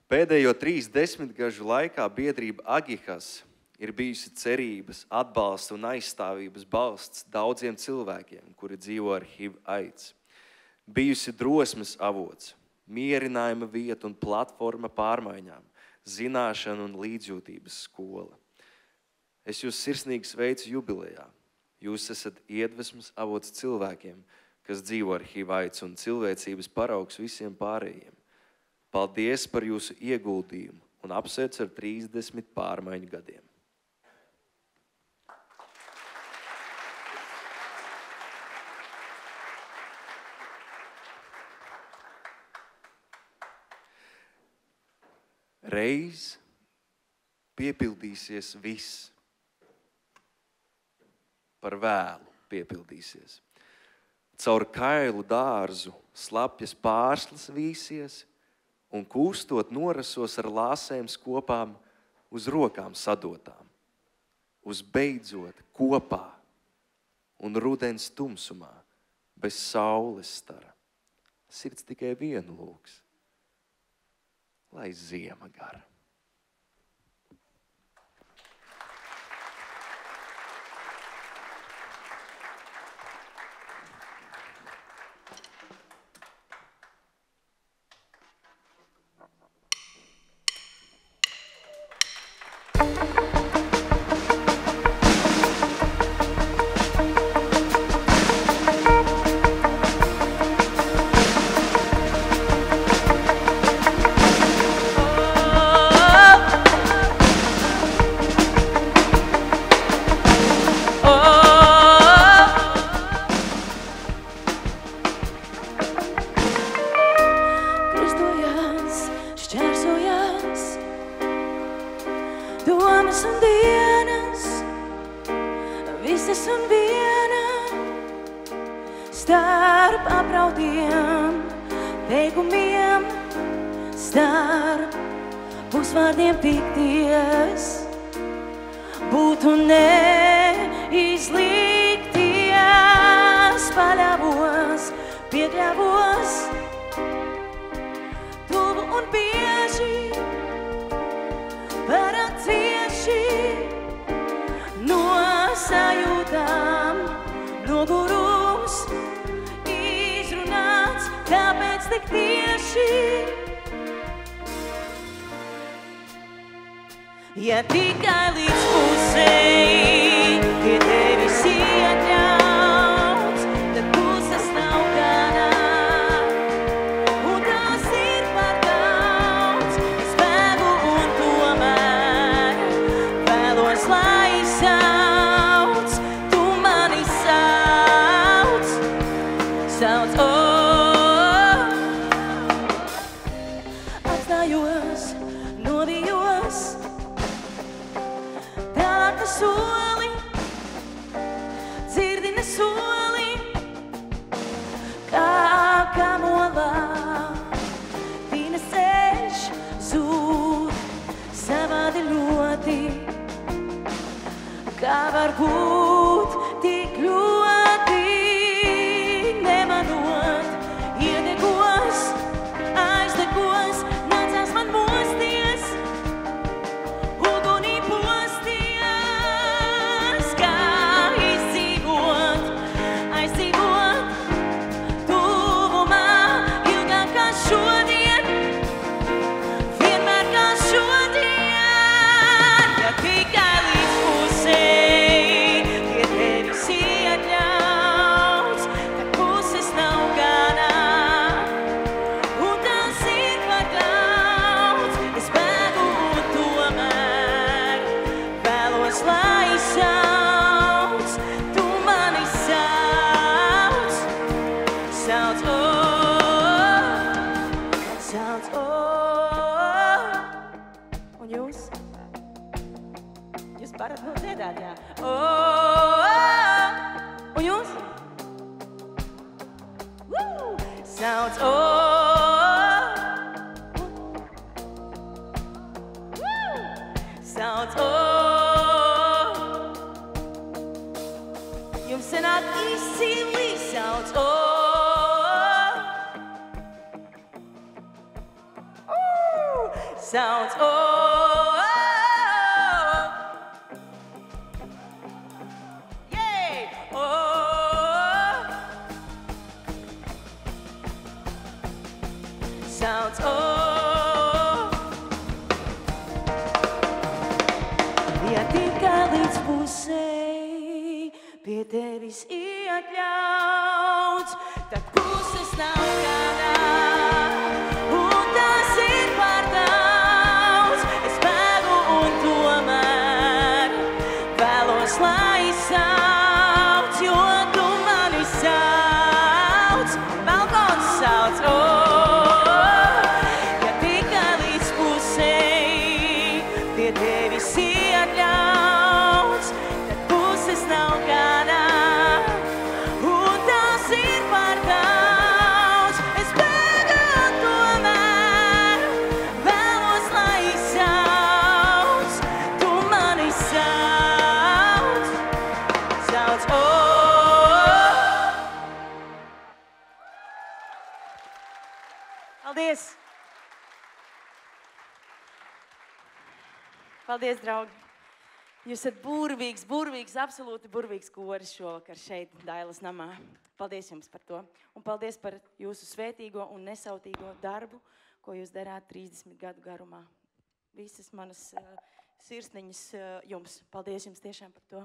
Pēdējo 3 desmitgažu laikā biedrība Agihas ir bijusi cerības, atbalsta un aizstāvības balsts daudziem cilvēkiem, kuri dzīvo ar HIV/AIDS. Bijusi drosmes avots, mierinājuma vieta un platforma pārmaiņām, zināšana un līdzjūtības skola. Es jūs sirsnīgi sveicu jubilejā. Jūs esat iedvesmas avots cilvēkiem, kas dzīvo ar HIV/AIDS un cilvēcības paraugs visiem pārējiem. Paldies par jūsu ieguldījumu un apsveicu ar 30 pārmaiņu gadiem. Reiz piepildīsies viss. Par vēlu piepildīsies. Caur kailu dārzu slapjas pārslas vīsies un kūstot norasos ar lāsēm skopām uz rokām sadotām. Uz beidzot kopā un rudens tumsumā bez saules stara. Sirds tikai vienu lūgs, lai ziema gara. Ja tikai līdz pusei, pie tevis iekļauts, tad puses nav gana, un tas ir par daudz. Es bēgu un tomēr vēlos, lai sauc, tu mani sauc, sauc, atstājos, novijos, soli, dzirdina soli, kā kamolā, vīna ceļš zūd, savādi ļoti, kā var būt tik ļoti, nemanot, iedegos, aizdegos, nācās man mosties, ugunī posties. Un jūs? Sauc, sauc, jums senā vairāk izcili sauc. Sauc, yeah, sauc, ja tikai līdz pusei pie tevis iekļauts, tad puses nav kādā. Lai sauc, jo tu mani sauc, balkons sauc, ja tikai līdz pusei pie tevis iekļauts, tad puses nav kādā, un tas ir par daudz. Es bēgu un tomēr vēlos, lai sauc, tu mani sauc. Paldies! Paldies, draugi! Jūs esat burvīgs, absolūti burvīgs koris šovakar šeit, Dailas namā. Paldies jums par to. Un paldies par jūsu svētīgo un nesautīgo darbu, ko jūs darāt 30 gadu garumā. Visas manas sirsniņas jums. Paldies jums tiešām par to.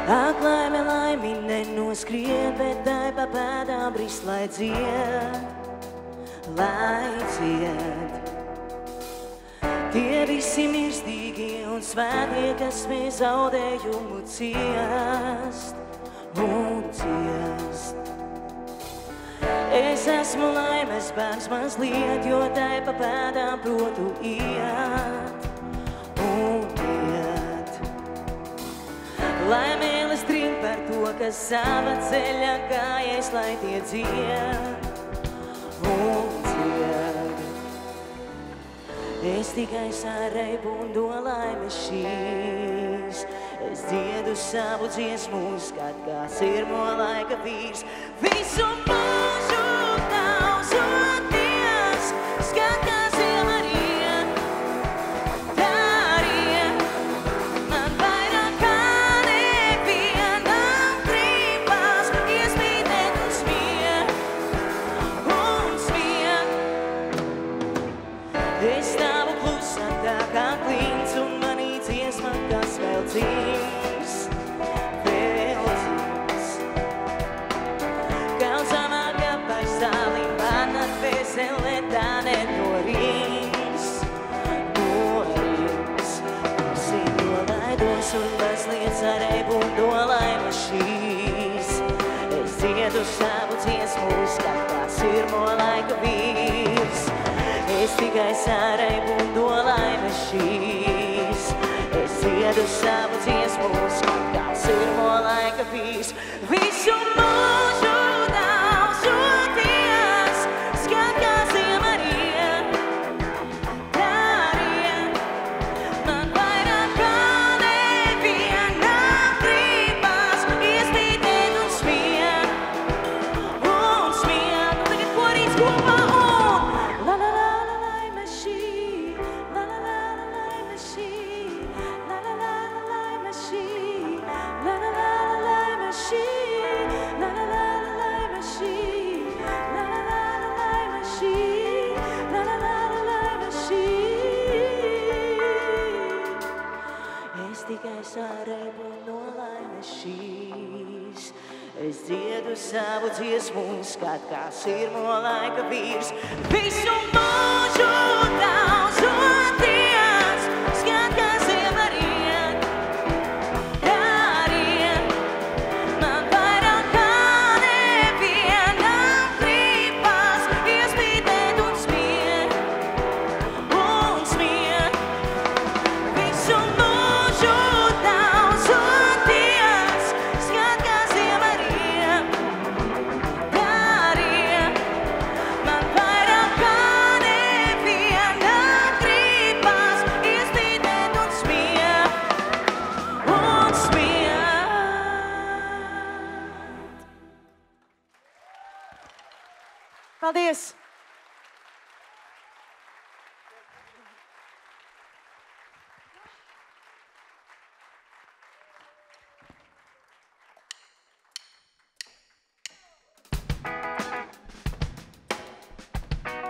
Ak, laimi nenoskrien, bet tai pa pēdām brist, lai dzied. Tie visi mirstīgie un svētie, kas spēj zaudējumu ciest un ciest. Es esmu laimes bērns mazliet, jo tai pa pēdām protu iet un iet. Laimēles trim par to, kas sava ceļa gājies, lai tie dzied un dzied. Es tikai saraibu un do laimes šīs. Es dziedu savu dziesmu, skat kā sirmo laika vīrs. Visu mūžu tausoties, skat kā ziema riet. Tā riet, man vairāk kā nevienam gribas iespīdēt un smiet. Es stāvu klusam tā kā klints un manī dziesma, kas vēl dzīvs. Kaut zamāk apais tālim pārnāt vēselē tā nenorīms. Visi nolaidos un mazliet sarēbu un dolaimu šīs. Es dziedu savu dziesmu, skat kā sirmo laika vīrs. Es tikai saraibu un dolaimu šīs. Es dziedu savu dziesmu, skat kā sirmo laika vīrs. Visu mūžu tausoties, skat kā ziema riet. Tā riet, man vairāk kā nevienam gribas iespīdēt un smiet. Un smiet, un tagad korīts kopā un la la la la laime šī, la la la la laime šī, la la la la laime šī, la la la la laime šī, la la la la laime šī, la la la la laime šī, la la la la laime šī. Es tikai saraibu no laimes šīs. Es dziedu savu dziesmu, skat kā sirmo laika vīrs. Visu mūžu tausoties, skat kā ziema riet. Tā riet, man vairāk kā nevienam gribas iespīdēt un smiet. Un smiet. Visu mūžu tausoties, Paldies!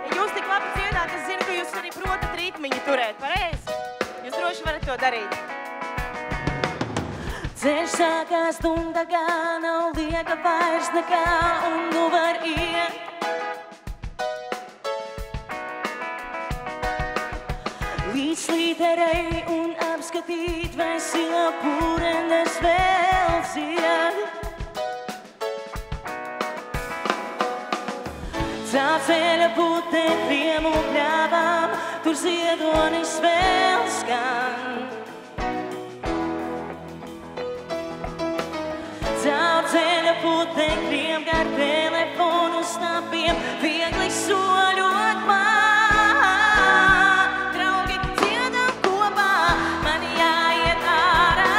Ja jūs tik labi dziedāt, es zinu, ka jūs arī protat ritmiņu turēt, pareizi? Jūs droši varat to darīt. Ceļš sākās tundagā, nav lieka vairs nekā, un nu var iet. Līdz līderei un apskatīt, vai sila pūrendes vēl zied. Caur ceļa putekļiem un pļāvām, tur ziedonis vēl skan. Caur ceļa putekļiem, gar telefonu snapiem, viegli soļot man. Draugi, dziedam kopā, man jāiet ārā,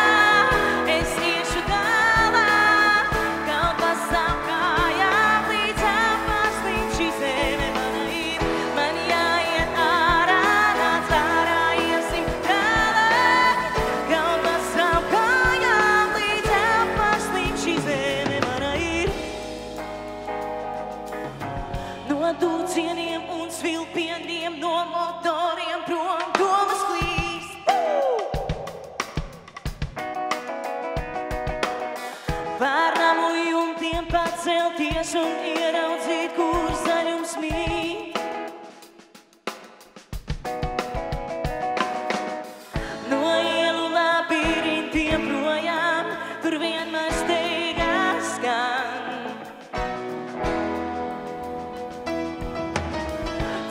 es iešu tālāk, kaut pa savu kājām, līdz apastīm šī zeme mana ir. Man jāiet ārā, nāc ārā, iesim tālāk, kaut pa savu kājām, līdz apastīm šī zeme mana ir. No dūcieniem un svilpieniem, no motoriem prom domas klīst. Pār namu jumtiem pacelties un ieraudzīt, kur zaļums mīt. No ielu labirintiem projām, tur vienmēr steigās skan.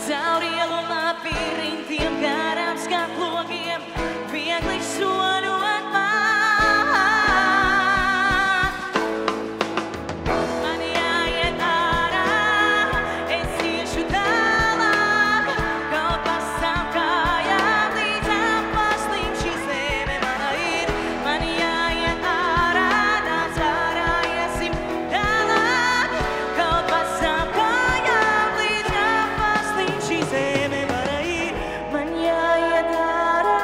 Caur ielu labirintiem, garām skatlogiem, viegli soļot man. Man jāiet ārā, es iešu tālāk, kaut pa savu kājām, līdz apastīm šī zeme mana ir. Man jāiet ārā, nāc ārā, iesim tālāk, kaut pa savu kājām, līdz apastīm šī zeme mana ir. Man jāiet ārā.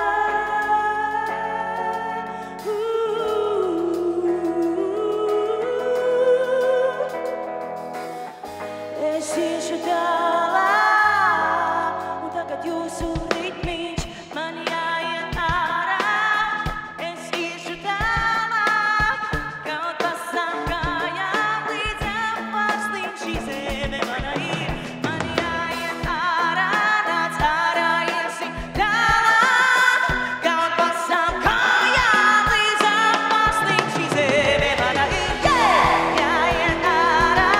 Es iešu tālāk, un tagad jūsu ritmiņš man jāiet ārā. Es iešu tālāk, kaut pa savu kājām, līdz apastīm šī zeme mana ir. Man jāiet ārā, nāc ārā, iesim tālāk, kaut pa savu kājām, līdz apastīm šī zeme mana ir. Jāiet ārā,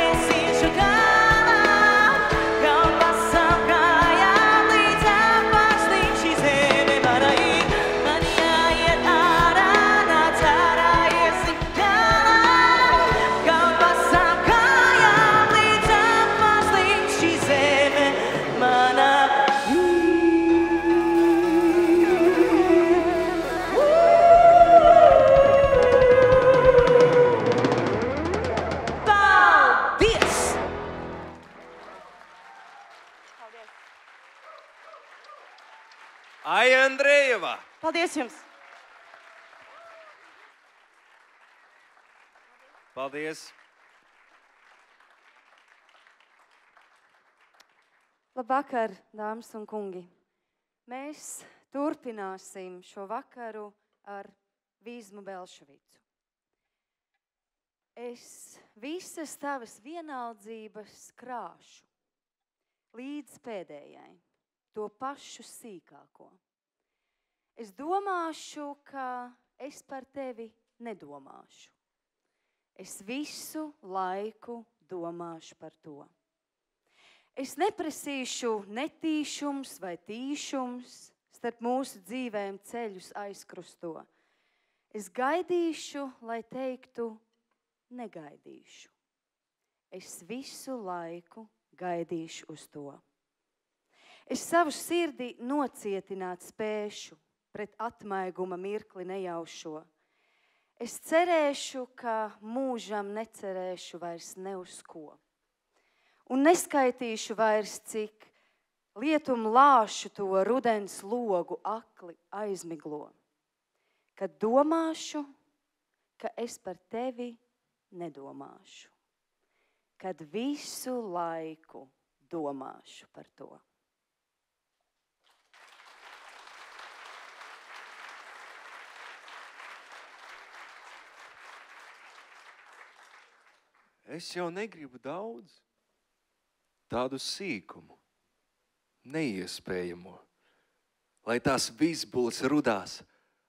es iešu tālāk, kaut pa savu kājām, līdz apastīm šī zeme mana ir. Man jāiet ārā, nāc ārā, iesim tālāk, kaut pa savu kājām, līdz apastīm šī zeme mana Paldies! Aija Andrejeva! Paldies jums! Paldies! Labvakar, dāmas un kungi! Mēs turpināsim šo vakaru ar Vīzmu Belševicu. Es visas tavas vienaldzības krāšu līdz pēdējai, to pašu sīkāko. Es domāšu, ka es par tevi nedomāšu. Es visu laiku domāšu par to. Es neprasīšu netīšums vai tīšums, starp mūsu dzīvēm ceļus aizkrusto. Es gaidīšu, lai teiktu, negaidīšu. Es visu laiku gaidīšu uz to. Es savu sirdi nocietināt spēšu, pret atmaiguma mirkli nejaušo. Es cerēšu, ka mūžam necerēšu vairs ne uz ko. un neskaitīšu vairs, cik lietum lāšu to rudens logu akli aizmiglo. Kad domāšu, ka es par tevi nedomāšu. Kad visu laiku domāšu par to. Es jau negribu daudz, tādu sīkumu, neiespējamo, lai tās visbulas rudās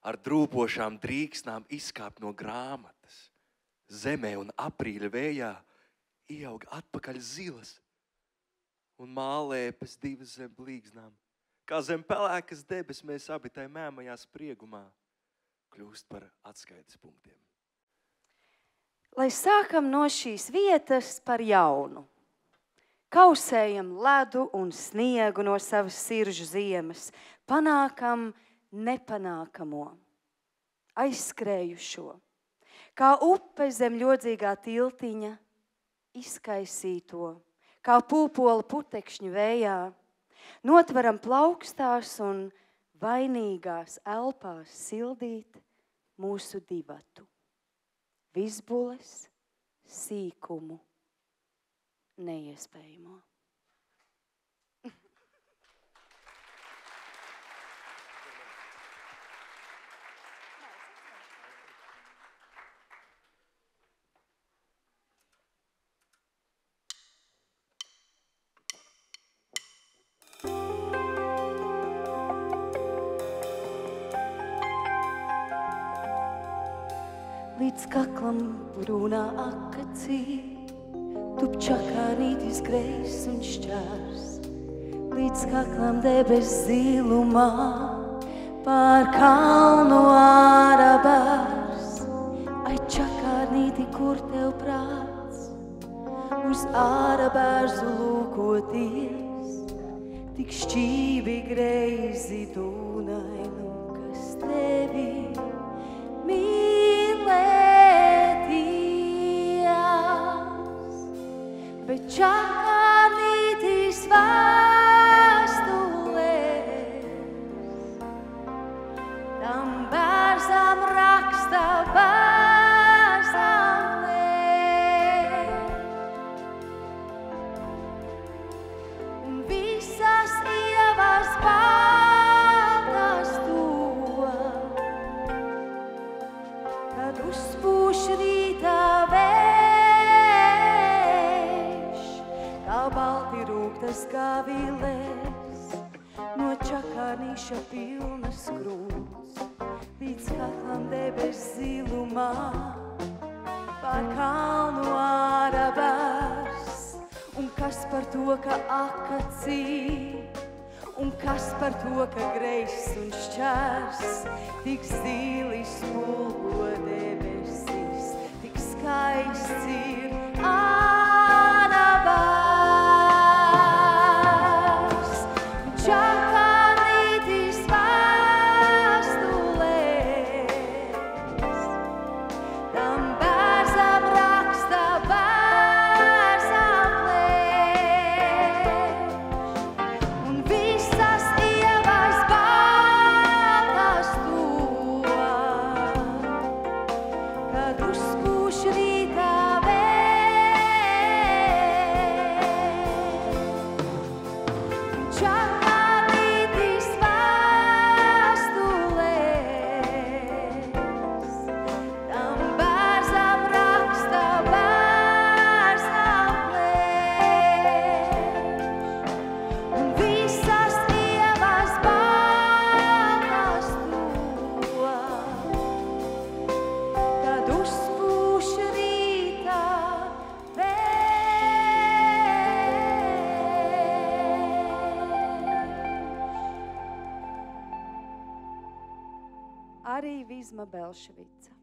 ar drūpošām drīksnām izkāp no grāmatas, zemē un aprīļa vējā ieaug atpakaļ zilas un mālēpes divas zem blīgznām. Kā zem pelēkas debes mēs abi tai mēmajā spriegumā kļūst par atskaites punktiem. Lai sākam no šīs vietas par jaunu. Kausējam ledu un sniegu no savas siržu ziemas, panākam nepanākamo, aizskrējušo, kā upe zem ļodzīgā tiltiņa, izkaisīto, kā pūpola putekšņu vējā, notveram plaukstās un vainīgās elpās sildīt mūsu divatu. Visbules, sīkumu, neiespējamo. Līdz kaklam brūnā akacī, tup čakānītis greis un šķērs. Līdz kaklam debes zilumā, pār kalnu ārā bārs. Ai čakānīti, kur tev prāts, uz ārā bārzu lūkoties, tik šķīvi greizi dūnainu, kas tevi bet čakānītis vēstulēs, tam bērzam raksta bērzam lēs. Un visas ievas baltas to, kad uzpūš rīta balti rūgtas gavilēs, no čakānīša pilnas krūts, līdz kaklam debes zilumā, pār kalnu ārā bārs. Un kas par to, ka akacī, un kas par to, ka greis un šķērs, tik zili spulgo debesis, tik skaists ir ārā bārs. Čakānītis vēstulēs, tam bērzam raksta bērzam lēš. Un visas ievas baltas to, kad uzpūš rītā arī Vizma Belševica.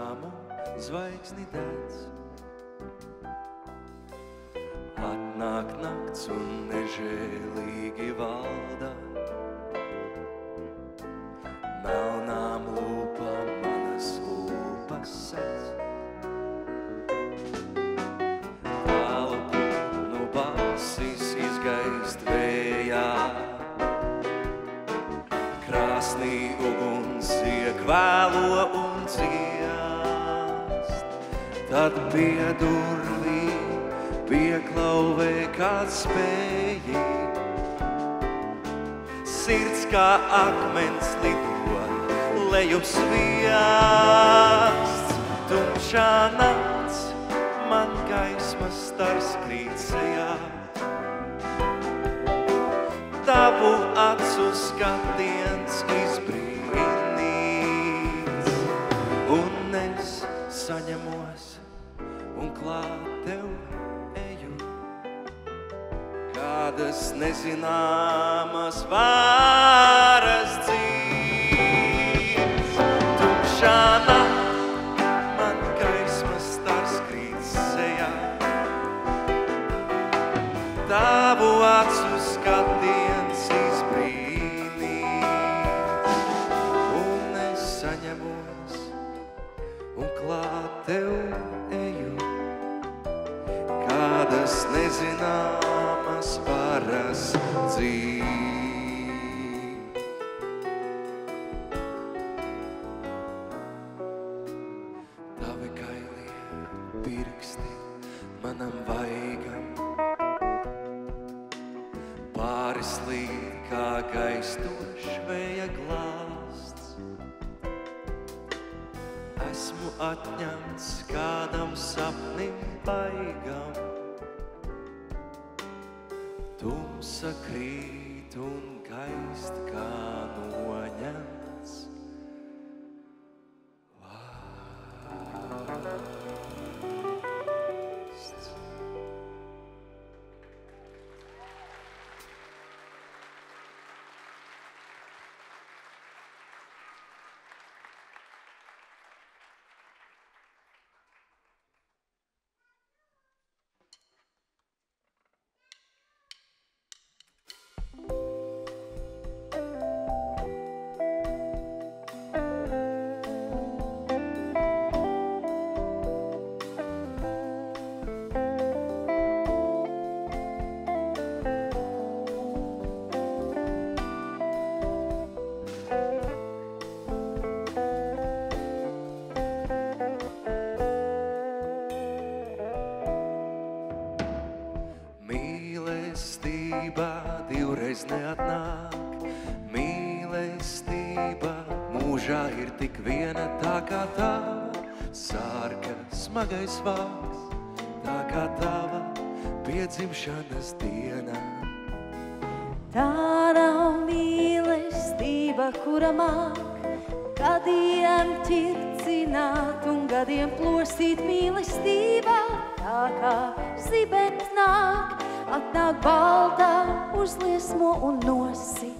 nāmu zvaigzni dedz. Atnāk nakts un nežēlīgi valda, melnām lūpām manas lūpas sedz. Tālu putnu balsis izgaist vējā, krāsnī uguns iekvēlo un ciest. Tad pie durvīm pieklauvē kāds spēji, sirds kā akmens lido, lejup sviests. Tumšā nakts, man gaismas stars krīt sejā, tavu acu skatiens izbrīnīts, un es saņemos un klāt tev eju. Kādas nezināmas varas dzīves, tumšā nakts, man gaismas stars krīt sejā, tavu acu skatiens izbrīnīts, un es saņemos un klāt tev eju. Kādas nezināmas varas dzīves. Tavi kailie pirksti manam vaigam, pāris līd kā gaistošs vēja glāsts. Esmu atņemts kādam sapnim baigam, tumsa krīt un gaist kā noņemts vārsts. Mīlestība divreiz neatnāk, mīlestība mūžā ir tik viena, tā kā tā sārka smagais vāks, tā kā tava piedzimšanas diena. Tā nav mīlestība, kura māk gadiem ķircināt un gadiem plosīt. Mīlestība tā kā zibens nāk, atnāk baltā, uzliesmo un nosit.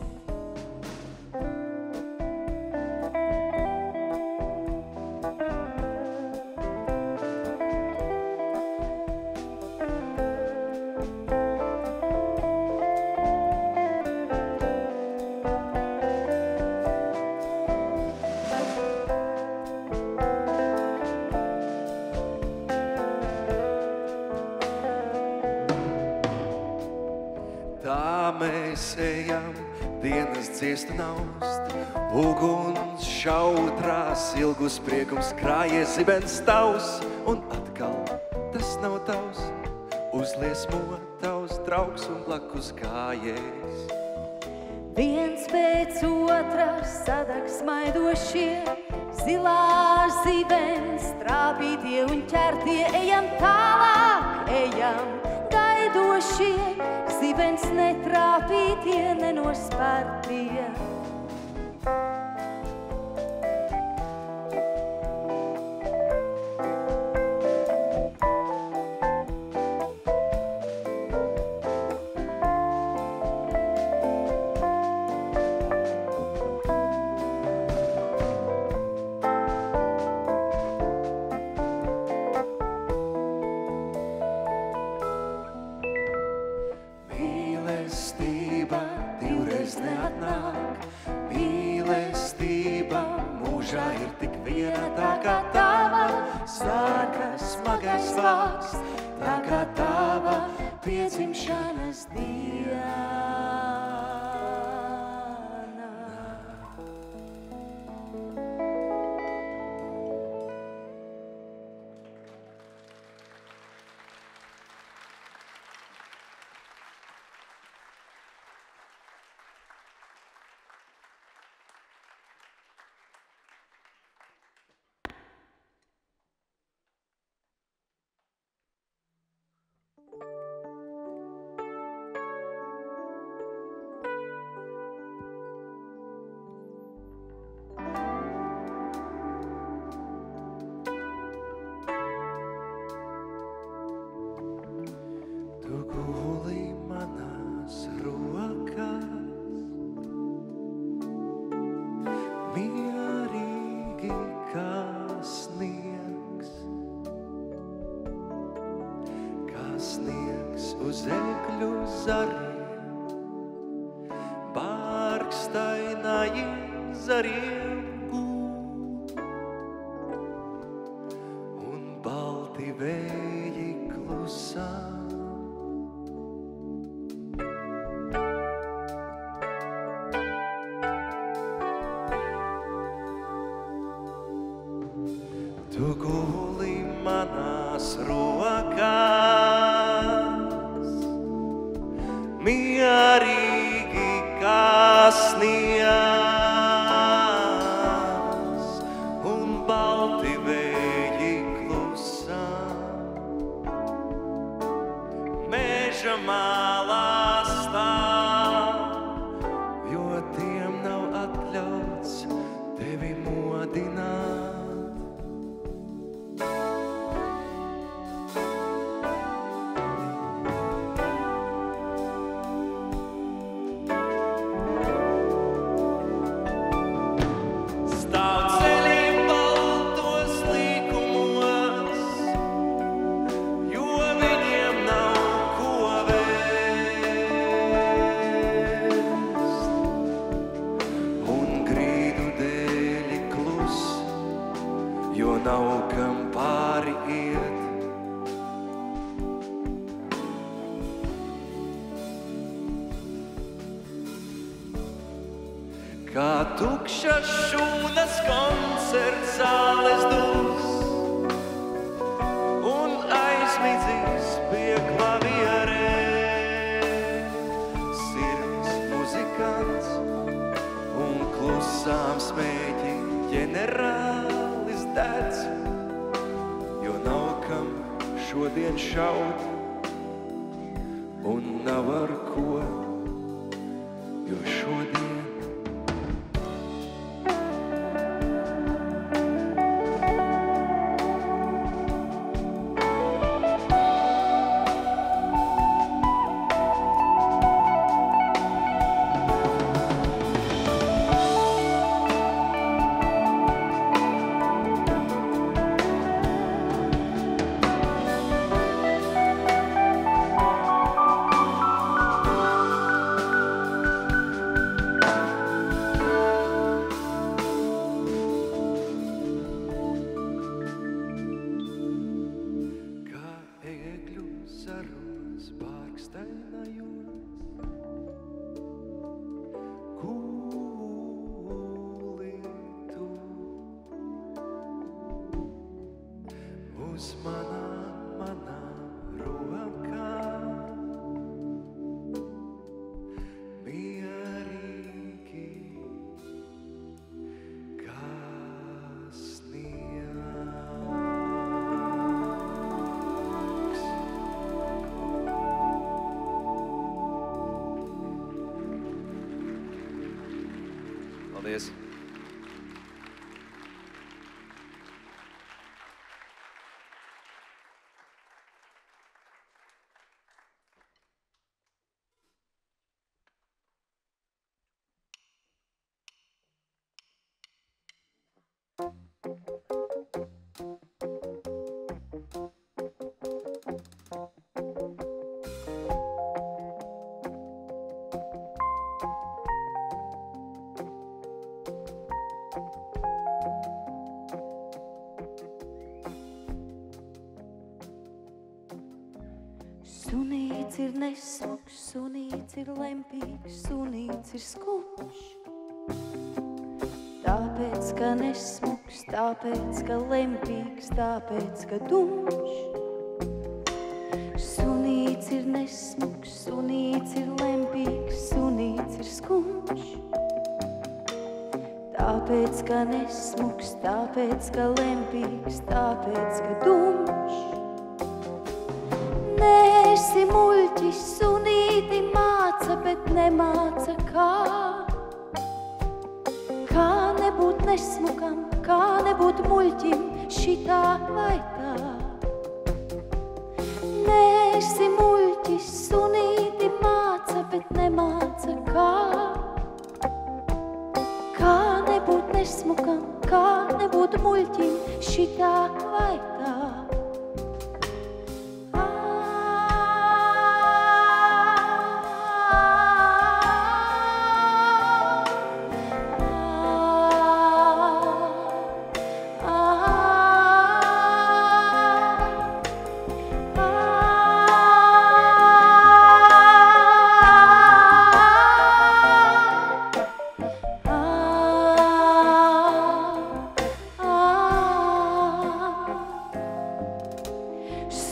Tā mēs ejam, dienas dziest un aust, uguns šautrās, ilgus priekums krājies zibens tavs, un atkal tas nav tavs, uzliesmo tavs draugs un blakus gājējs. Viens pēc otra sadag smaidošie, zilā zibens trāpītie un ķertie, ejam tālāk, ejam gaidošie, zibens netrāpītie, nenospērtie. kā tava sārka smagais vārds, tā kā tava piedzimšanas diena. Paldies! Sunīts ir nesmuks, sunīts ir lempīgs, sunīts ir skumjš. Tāpēc, ka nesmuks, tāpēc, ka lempīgs, tāpēc, ka dumjš. Sunīts ir nesmuks, sunīts ir lempīgs, sunīts ir skumjš. Tāpēc, ka nesmuks, tāpēc, ka lempīgs, tāpēc, ka dumjš. Nesi muļķis, sunīti māca, bet nemāca kā. Kā nebūt nesmukam, kā nebūt muļķim, šitā vai tā. Nesi muļķis, sunīti māca, bet nemāca kā. Kā nebūt nesmukam, kā nebūt muļķim, šitā vai tā.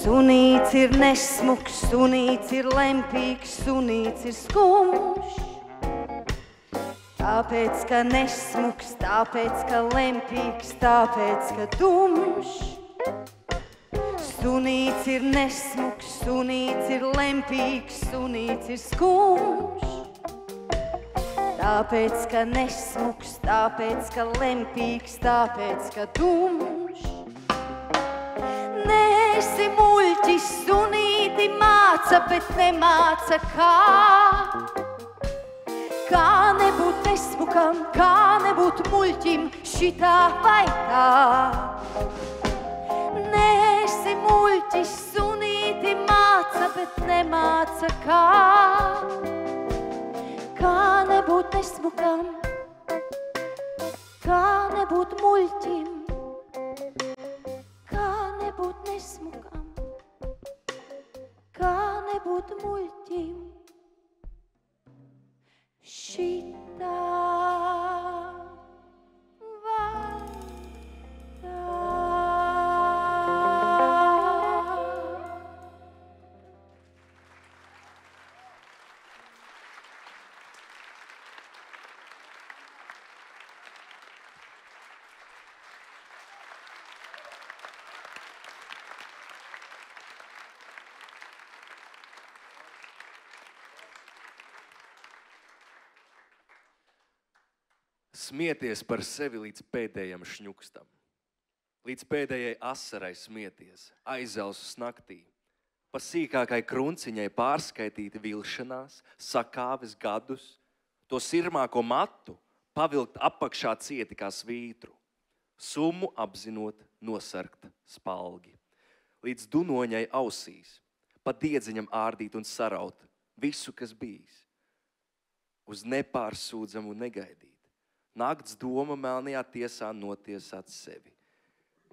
Sunīts ir nesmuks, sunīts ir lempīgs, sunīts ir skumjš. Tāpēc, ka nesmuks, tāpēc, ka lempīgs, tāpēc, ka dumjš. Sunīts ir nesmuks, sunīts ir lempīgs, sunīts ir skumjš. Tāpēc, ka nesmuks, tāpēc, ka lempīgs, tāpēc, ka dumjš. Nesi muļķis, sunīti māca, bet nemāca kā. Kā nebūt nesmukam, kā nebūt muļķim, šitā vai tā. Nesi muļķis, sunīti māca, bet nemāca kā. Kā nebūt nesmukam, kā nebūt muļķim. Kā nebūt nesmukam, kā nebūt muļķim, šitā vai tā. Smieties par sevi līdz pēdējam šņukstam. Līdz pēdējai asarai smieties, aizelsus naktī. Pa sīkākai krunciņai pārskaitīt vilšanās, sakāves gadus, to sirmāko matu pavilkt apakšā cieti kā svītru. Summu apzinot, nosarkt spalgi. Līdz dunoņai ausīs, pa diedziņam ārdīt un saraut visu, kas bijis. Uz nepārsūdzamu negaidīt. Nakts doma melnajā tiesā notiesāt sevi.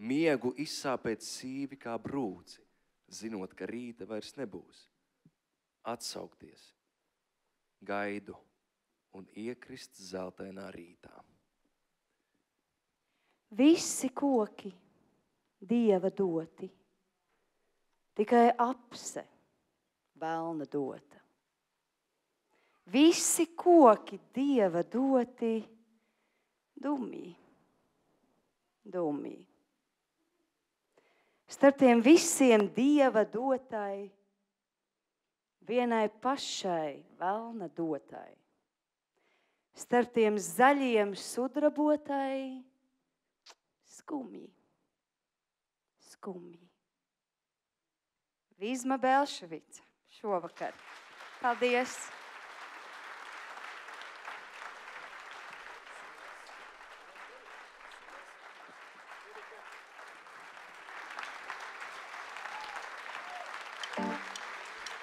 Miegu izsāpēt sīvi kā brūci, zinot, ka rīta vairs nebūs. Atsaukties, gaidu un iekrist zeltainā rītā. Visi koki Dieva doti, tikai apse velna dota. Visi koki Dieva doti, dumji, dumji. Starp tiem visiem Dieva dotai, vienai pašai velna dotai. Starp tiem zaļiem sudrabotai, skumji, skumji. Vizma Belševica šovakar. Paldies!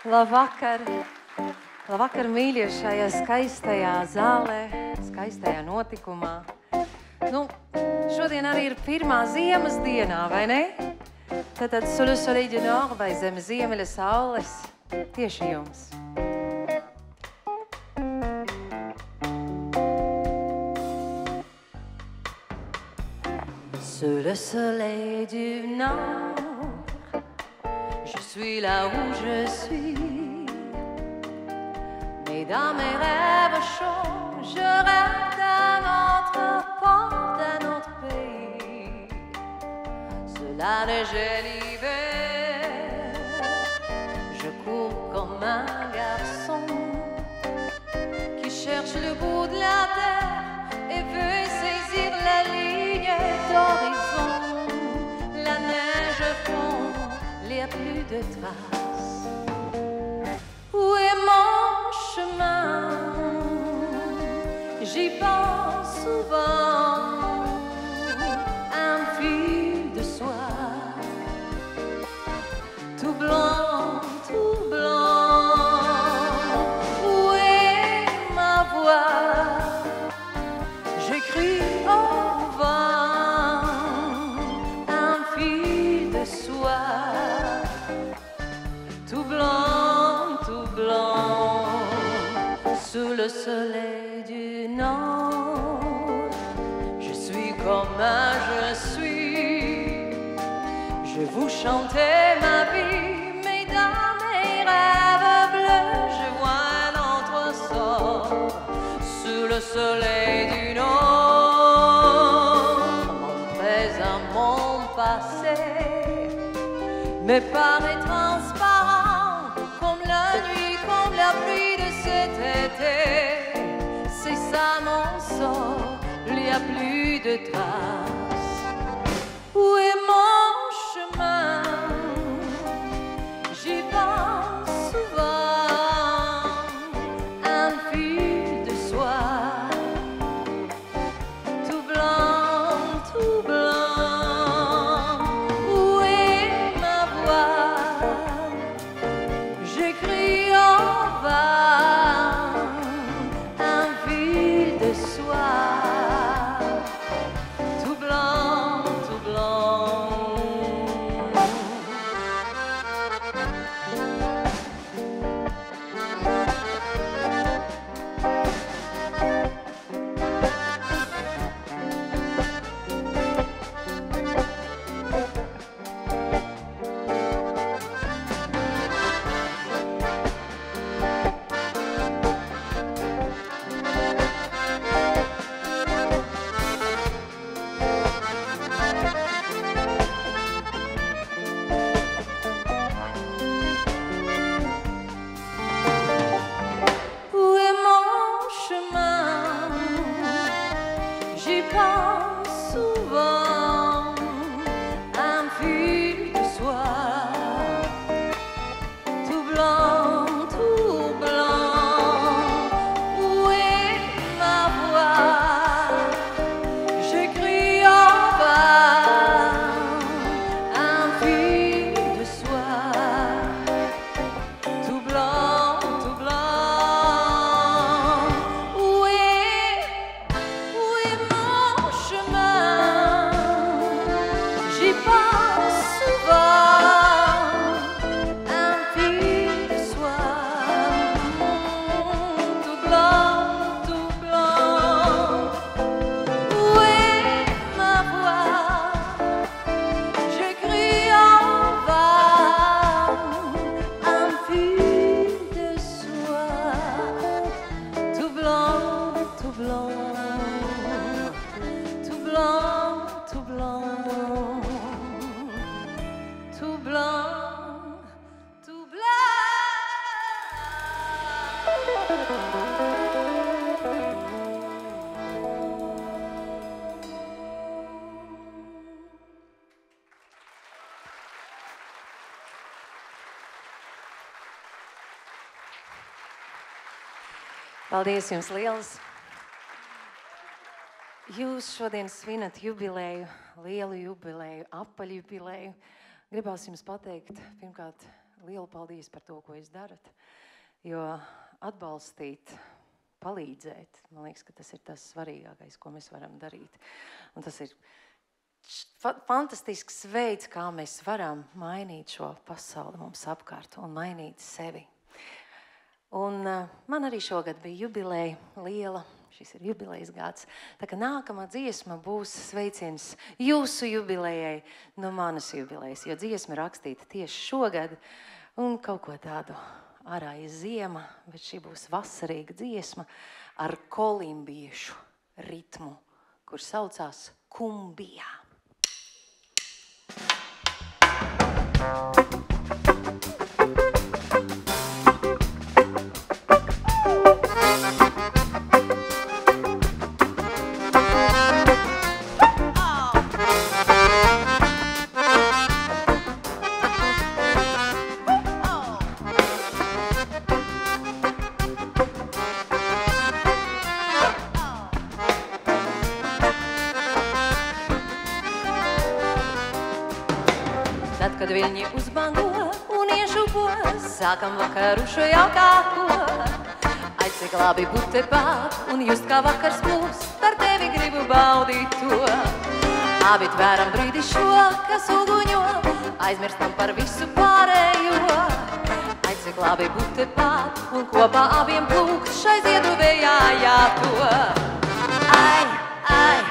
Labvakar! Labvakar, mīļie, šajā skaistajā zālē, skaistajā notikumā. Šodien arī ir pirmā ziemas dienā, vai ne? Tātad sous le soleil du nord vai zem ziemeļa saules tieši jums. Sous le soleil du nord, je suis là où je suis. Mais dans mes rêves chauds, je rêve d'un autre port, d'un autre pays. Sous la neige l'hiver, je cours comme un garçon qui cherche le bout de la terre et veut saisir la ligne d'horizon. La neige fond, il n'y a plus de traces. Où est mon chemin? J'y pense souvent. Un fil de soie, tout blanc, tout blanc. Où est ma voix? J'écris au vent. Un fil de soie, tout blanc, tout blanc. Sous le soleil du nord, je suis comme je suis. Je vous chantais ma vie, mais dans mes rêves bleus, je vois un autre sort. Sous le soleil du nord, mon présent, mon passé me paraît transparent comme la nuit, comme la pluie de cet été. C'est ça mon sort, il n'y a plus de traces. Où est mon chemin? J'y pense souvent. Un fil de soie, tout blanc, tout blanc. Où est ma voix? J'écris en vain. Un fil de soie, tout blanc, tout blanc. Où est mon chemin? J'y pense souvent. Un fil de soie, tout blanc, tout blanc. Où est ma voix? J'écris en vain. Un fil de soie, tout blanc, tout blanc. Où est mon chemin? J'y pense souvent. Un fil de soie, tout blanc, tout blanc. Où est ma voix? J'écris en vain. Un fil de soie, tout blanc, tout blanc. Tout blanc, tout blanc. Tout blanc, tout Paldies jums liels! Jūs šodien svinat jubileju, lielu jubileju, apaļu jubileju. Gribās jums pateikt, pirmkārt, lielu paldies par to, ko jūs darat, jo atbalstīt, palīdzēt, man liekas, ka tas ir tas svarīgākais, ko mēs varam darīt. Un tas ir fantastisks veids, kā mēs varam mainīt šo pasauli mums apkārt un mainīt sevi. Un man arī šogad bija jubileja liela. Šis ir jubilejas gads. Tā kā nākamā dziesma būs sveiciens jūsu jubilejai no manas jubilejas, jo dziesma rakstīta tieši šogad un kaut ko tādu ārāja ziema, bet šī būs vasarīga dziesma ar kolimbiešu ritmu, kur saucās Kumbijā. Tad, kad viņi uzbango un iežubo, sākam vakaru šo jaukāko. Ai, cik labi būt tepat un just kā vakars plūst, ar tevi gribu baudīt to. Abi tvēram brīdi šo, kas uguņo, aizmirstam par visu pārējo. Ai, cik labi būt tepat un kopā abiem plūkt šai ziedu vējā jāto. Ai, ai,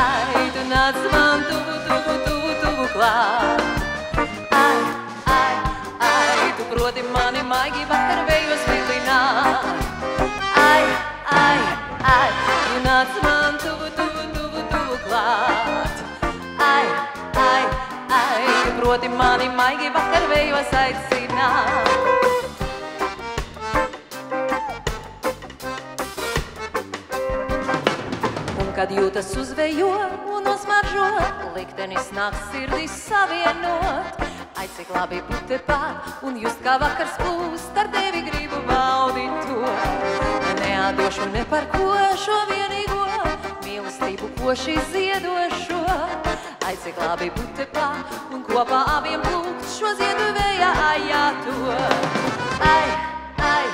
ai, tu nāc man tuvu klāt. Ai, ai, ai, tu proti mani maigi vakar vējos vilināt. Ai, ai, ai, tu nāc man tuvu klāt. Ai, ai, ai, tu proti mani maigi vakar vējos aicināt. Un kad jūtas uzvejo un nosmaržo, liktenis nāk sirdis savienot. Ai, cik labi būt tepat un just kā vakars plūst, ar tevi gribu baudīt to. Neatdošu ne par ko šo vienīgo mīlestību, ko šī ziedošo. Ai, cik labi būt tepat un kopā abiem plūkt šo ziedu vējā jāto. Ai, ai,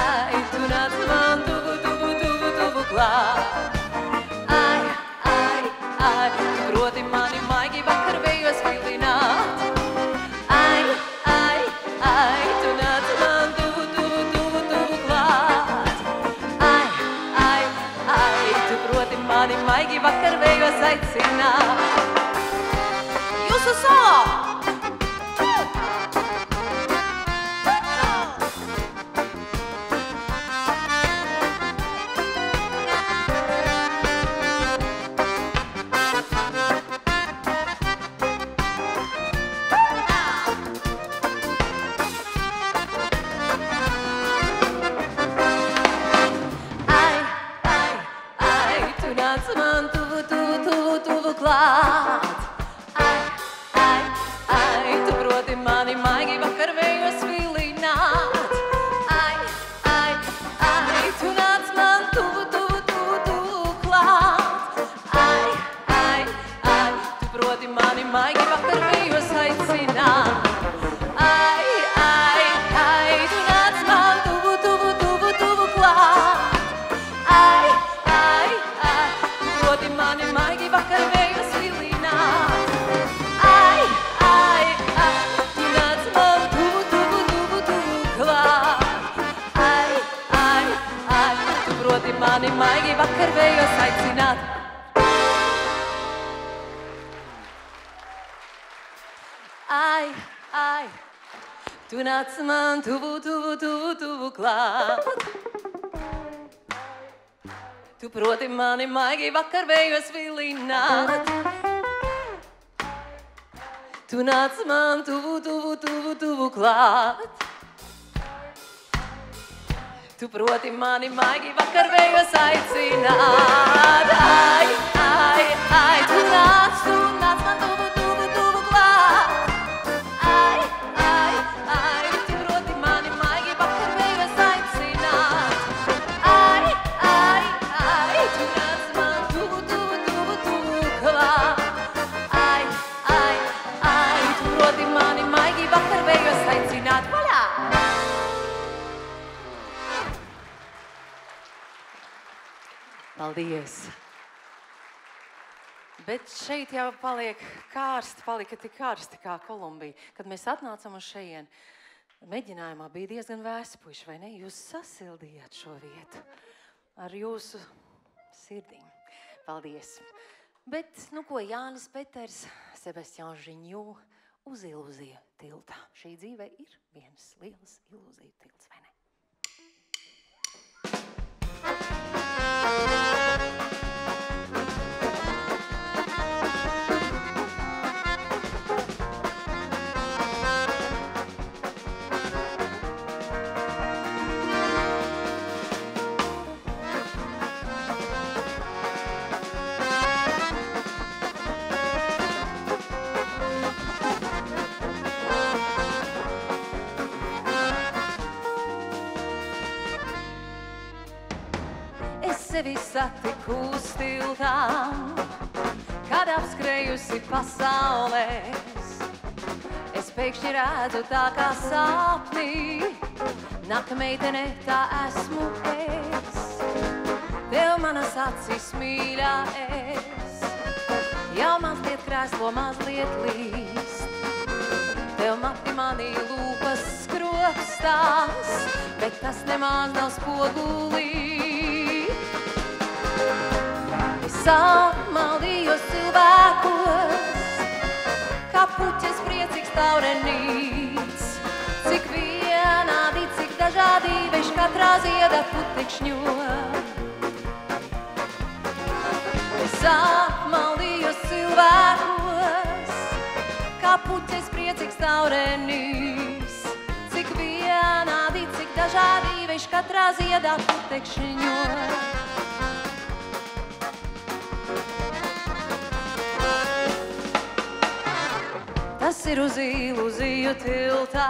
ai, tu nāc man tuvu klāt. Ai, ai, ai, tu proti mani maigi vakar vējos vilināt. Ai, ai, ai, tu nāc man tuvu klāt. Ai, ai, ai, tu proti mani maigi vakar vējos aicināt. Jūsu solo! Klāt. Ai, ai, ai, tu proti mani maigi vakar vējos vilināt. Ai, ai, ai, tu nāc man tuvu klāt. Ai, ai, ai, tu proti mani maigi vakar vējos aicināt. Ai, ai, ai, tu nāc man tuvu klāt. Ai, ai, ai, tu proti mani maigi vakar vējos. Mani maigi vakar vējos aicināt. Ai, ai, tu nāc man tuvu klāt. Tu proti mani maigi vakar vējos vilināt. Tu nāc man tuvu klāt. Tu proti mani maigi vakar vējos aicināt. Ai, ai, ai, tu nāc man tuvu klāt. Ai, ai, ai, tu proti mani maigi vakar vējos aicināt. Ai, ai, ai, tu nāc man tuvu klāt. Ai, ai, ai, tu proti mani maigi vakar vējos aicināt. Vaļā! Paldies! Bet šeit jau palika tik karsti kā Kolumbija. Kad mēs atnācam uz šejienu, mēģinājumā bija diezgan vēsi, puiši, vai ne? Jūs sasildījāt šo vietu ar jūsu sirdīm. Paldies. Bet, nu ko, Jānis Peters, Sebastians Žiņū uz ilūziju tiltā. Šī dzīve ir viens liels ilūziju tilts, vai ne? Sevi satiku tiltām, kad apskrējusi pasaulēs. Es pēkšņi redzu tā kā sapnī, nāk meitene, tā esmu es. Tev manas acis mīļā es, jau mazliet krēslo, mazliet līst. Tev mati manī lūpas skropstās, bet tas nemaz nav spogulī. Samaldījos cilvēkos, kā puķes priecīgs taurenīts. Cik vienādi, cik dažādi, veš katrā ziedā putekšņo. Samaldījos cilvēkos, kā puķes priecīgs taurenīts. Cik vienādi, cik dažādi, veš katrā ziedā putekšņo. Tas ir uz ilūziju tiltā,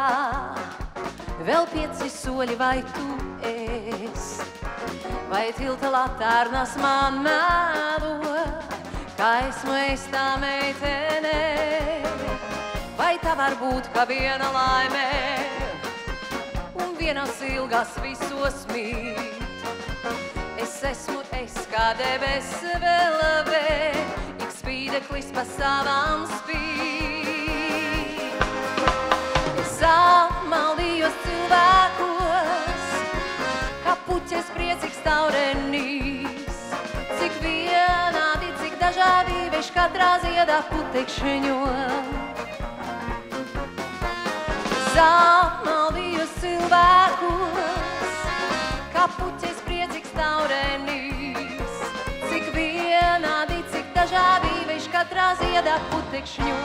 vēl 5 soļi vai tu esi. Vai tilta latārnas man melo, kā esmu es tā meitene. Vai tā var būt kā viena laime, un vienas ilgas visos mīt. Es esmu es kā debes vēl, ik spīdeklis pa savām spīd. Samaldījos cilvēkos, kā puķes priecīgs taurenīs. Cik vienādi, cik dažādi, veš katrā ziedā putekšņo. Samaldījos cilvēkos, kā puķes priecīgs taurenīs. Cik vienādi, cik dažādi, veš katrā ziedā putekšņo.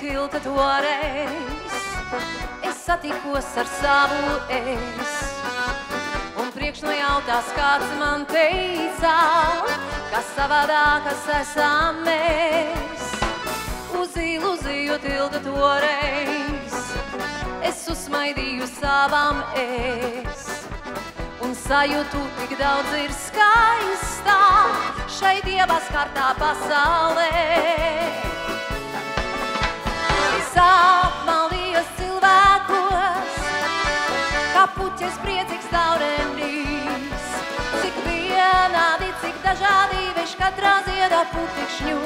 Tilta toreiz es satikos ar savu es, un priekš no jautās kāds man teica, ka savādākas esam mēs. Uz ilūziju tilta toreiz es uzsmaidīju savam es, un sajūtu tik daudz ir skaistā šai dievas kārtā pasaulē. Samaldījos cilvēkos, kā puķes priecīgs taurenīs. Cik vienādi, cik dažādi, veš katrā ziedā putekšņo.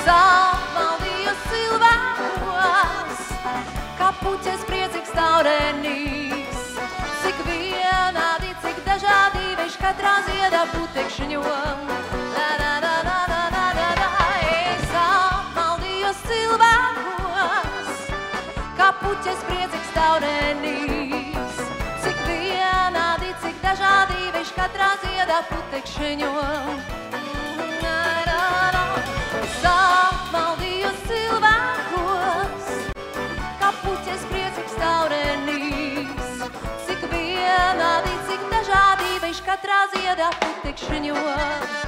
Samaldījos cilvēkos, kā puķes priecīgs taurenīs. Cik vienādi, cik dažādi, veš katrā ziedā putekšņo. Cilvēkos, kā puķes priecīgs taurenīs. Cik vienādi, cik dažādi, veš katrā ziedā putekšņo. Samaldījos cilvēkos, kā puķes priecīgs taurenīs. Cik vienādi, cik dažādi, veš katrā ziedā putekšņo.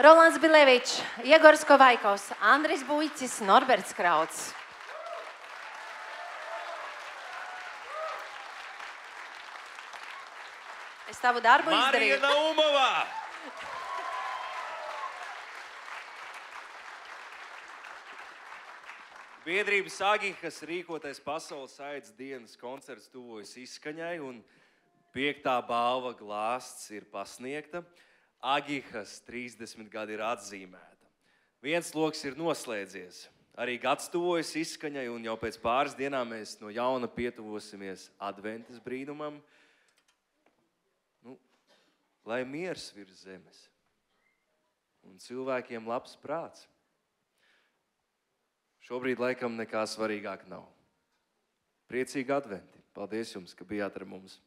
Rolands Bilevičs, Iegors Kovaikovs, Andris Buļķis, Norberts Krauts. Es tavu darbu izdarīju. Marija Naumovā! Biedrības Agihas rīkotais pasaules aids dienas koncerts tuvojas izskaņai un 5. balva glāsts ir pasniegta. Agihas 30 gadi ir atzīmēta. Viens loks ir noslēdzies. Arī gads tuvojas izskaņai un jau pēc pāris dienām mēs no jauna pietuvosimies adventas brīnumam. Lai miers virs zemes un cilvēkiem labs prāts. Šobrīd laikam nekā svarīgāk nav. Priecīgi adventi. Paldies jums, ka bijāt ar mums.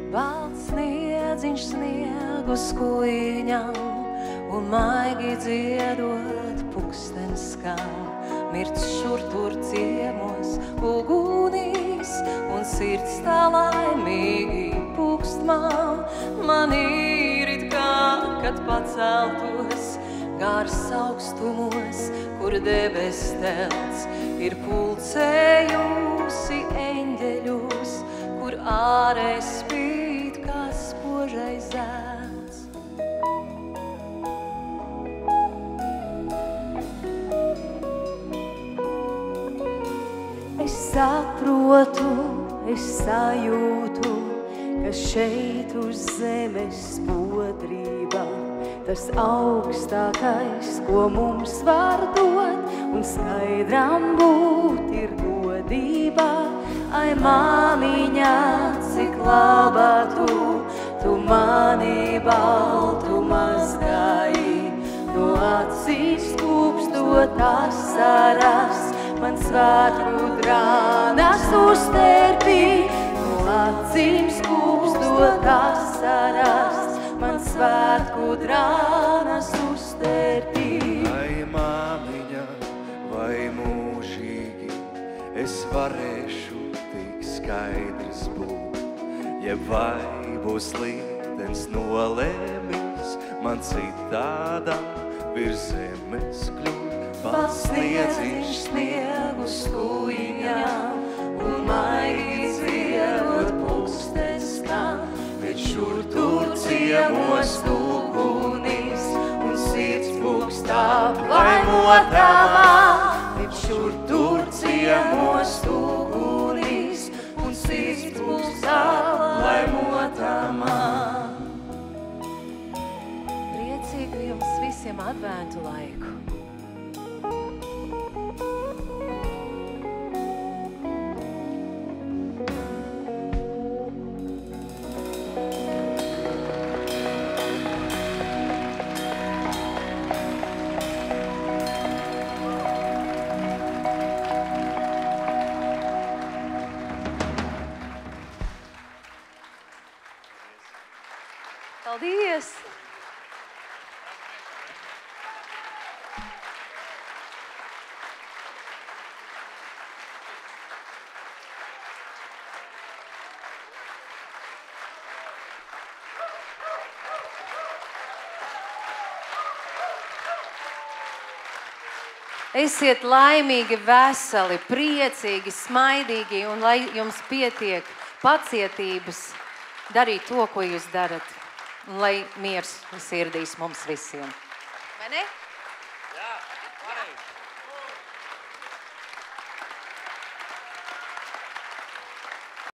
Balts sniedziņš sniegu skuiņam un maigi dziedot pukstens skan. Mirts šur tur ciemos ugunīs un sirds tā laimīgi pukst man. Man ir it kā, kad paceltos gars augstumos, kur debes telts ir pulcējusi eņģeļus, kur ārēs spīd kā spožais zelts. Es saprotu, es sajūtu, ka šeit uz zemes podrība tas augstākais, ko mums var dot, un skaidram būt ir godība. Ai, māmiņā, cik laba tu mani baltu mazgāji, no acīs kūpstot asaras, man svētku drānas uztērpī, no acīm skūpstot asaras, man svētku drānas uztērpī. Ai, māmiņa, vai mūžīgi es varēšu tik skaidrs būt, jeb vai būs liktenis nolēmis man citādā virs zemes kļūt. Balts sniedziņš sniegu skuiņām un maigi dziedot pulkstenis skan, bet šur tur ciemos ugunīs un sirds pukstā laimotavā. Bet šur tur ciemos ugunīs un sirds pukstā laimotavā. Priecīgu jums visiem adventu laiku. Paldies! Esiet laimīgi, veseli, priecīgi, smaidīgi un lai jums pietiek pacietības darīt to, ko jūs darat. Un lai miers sirdīs mums visiem. Vai ne?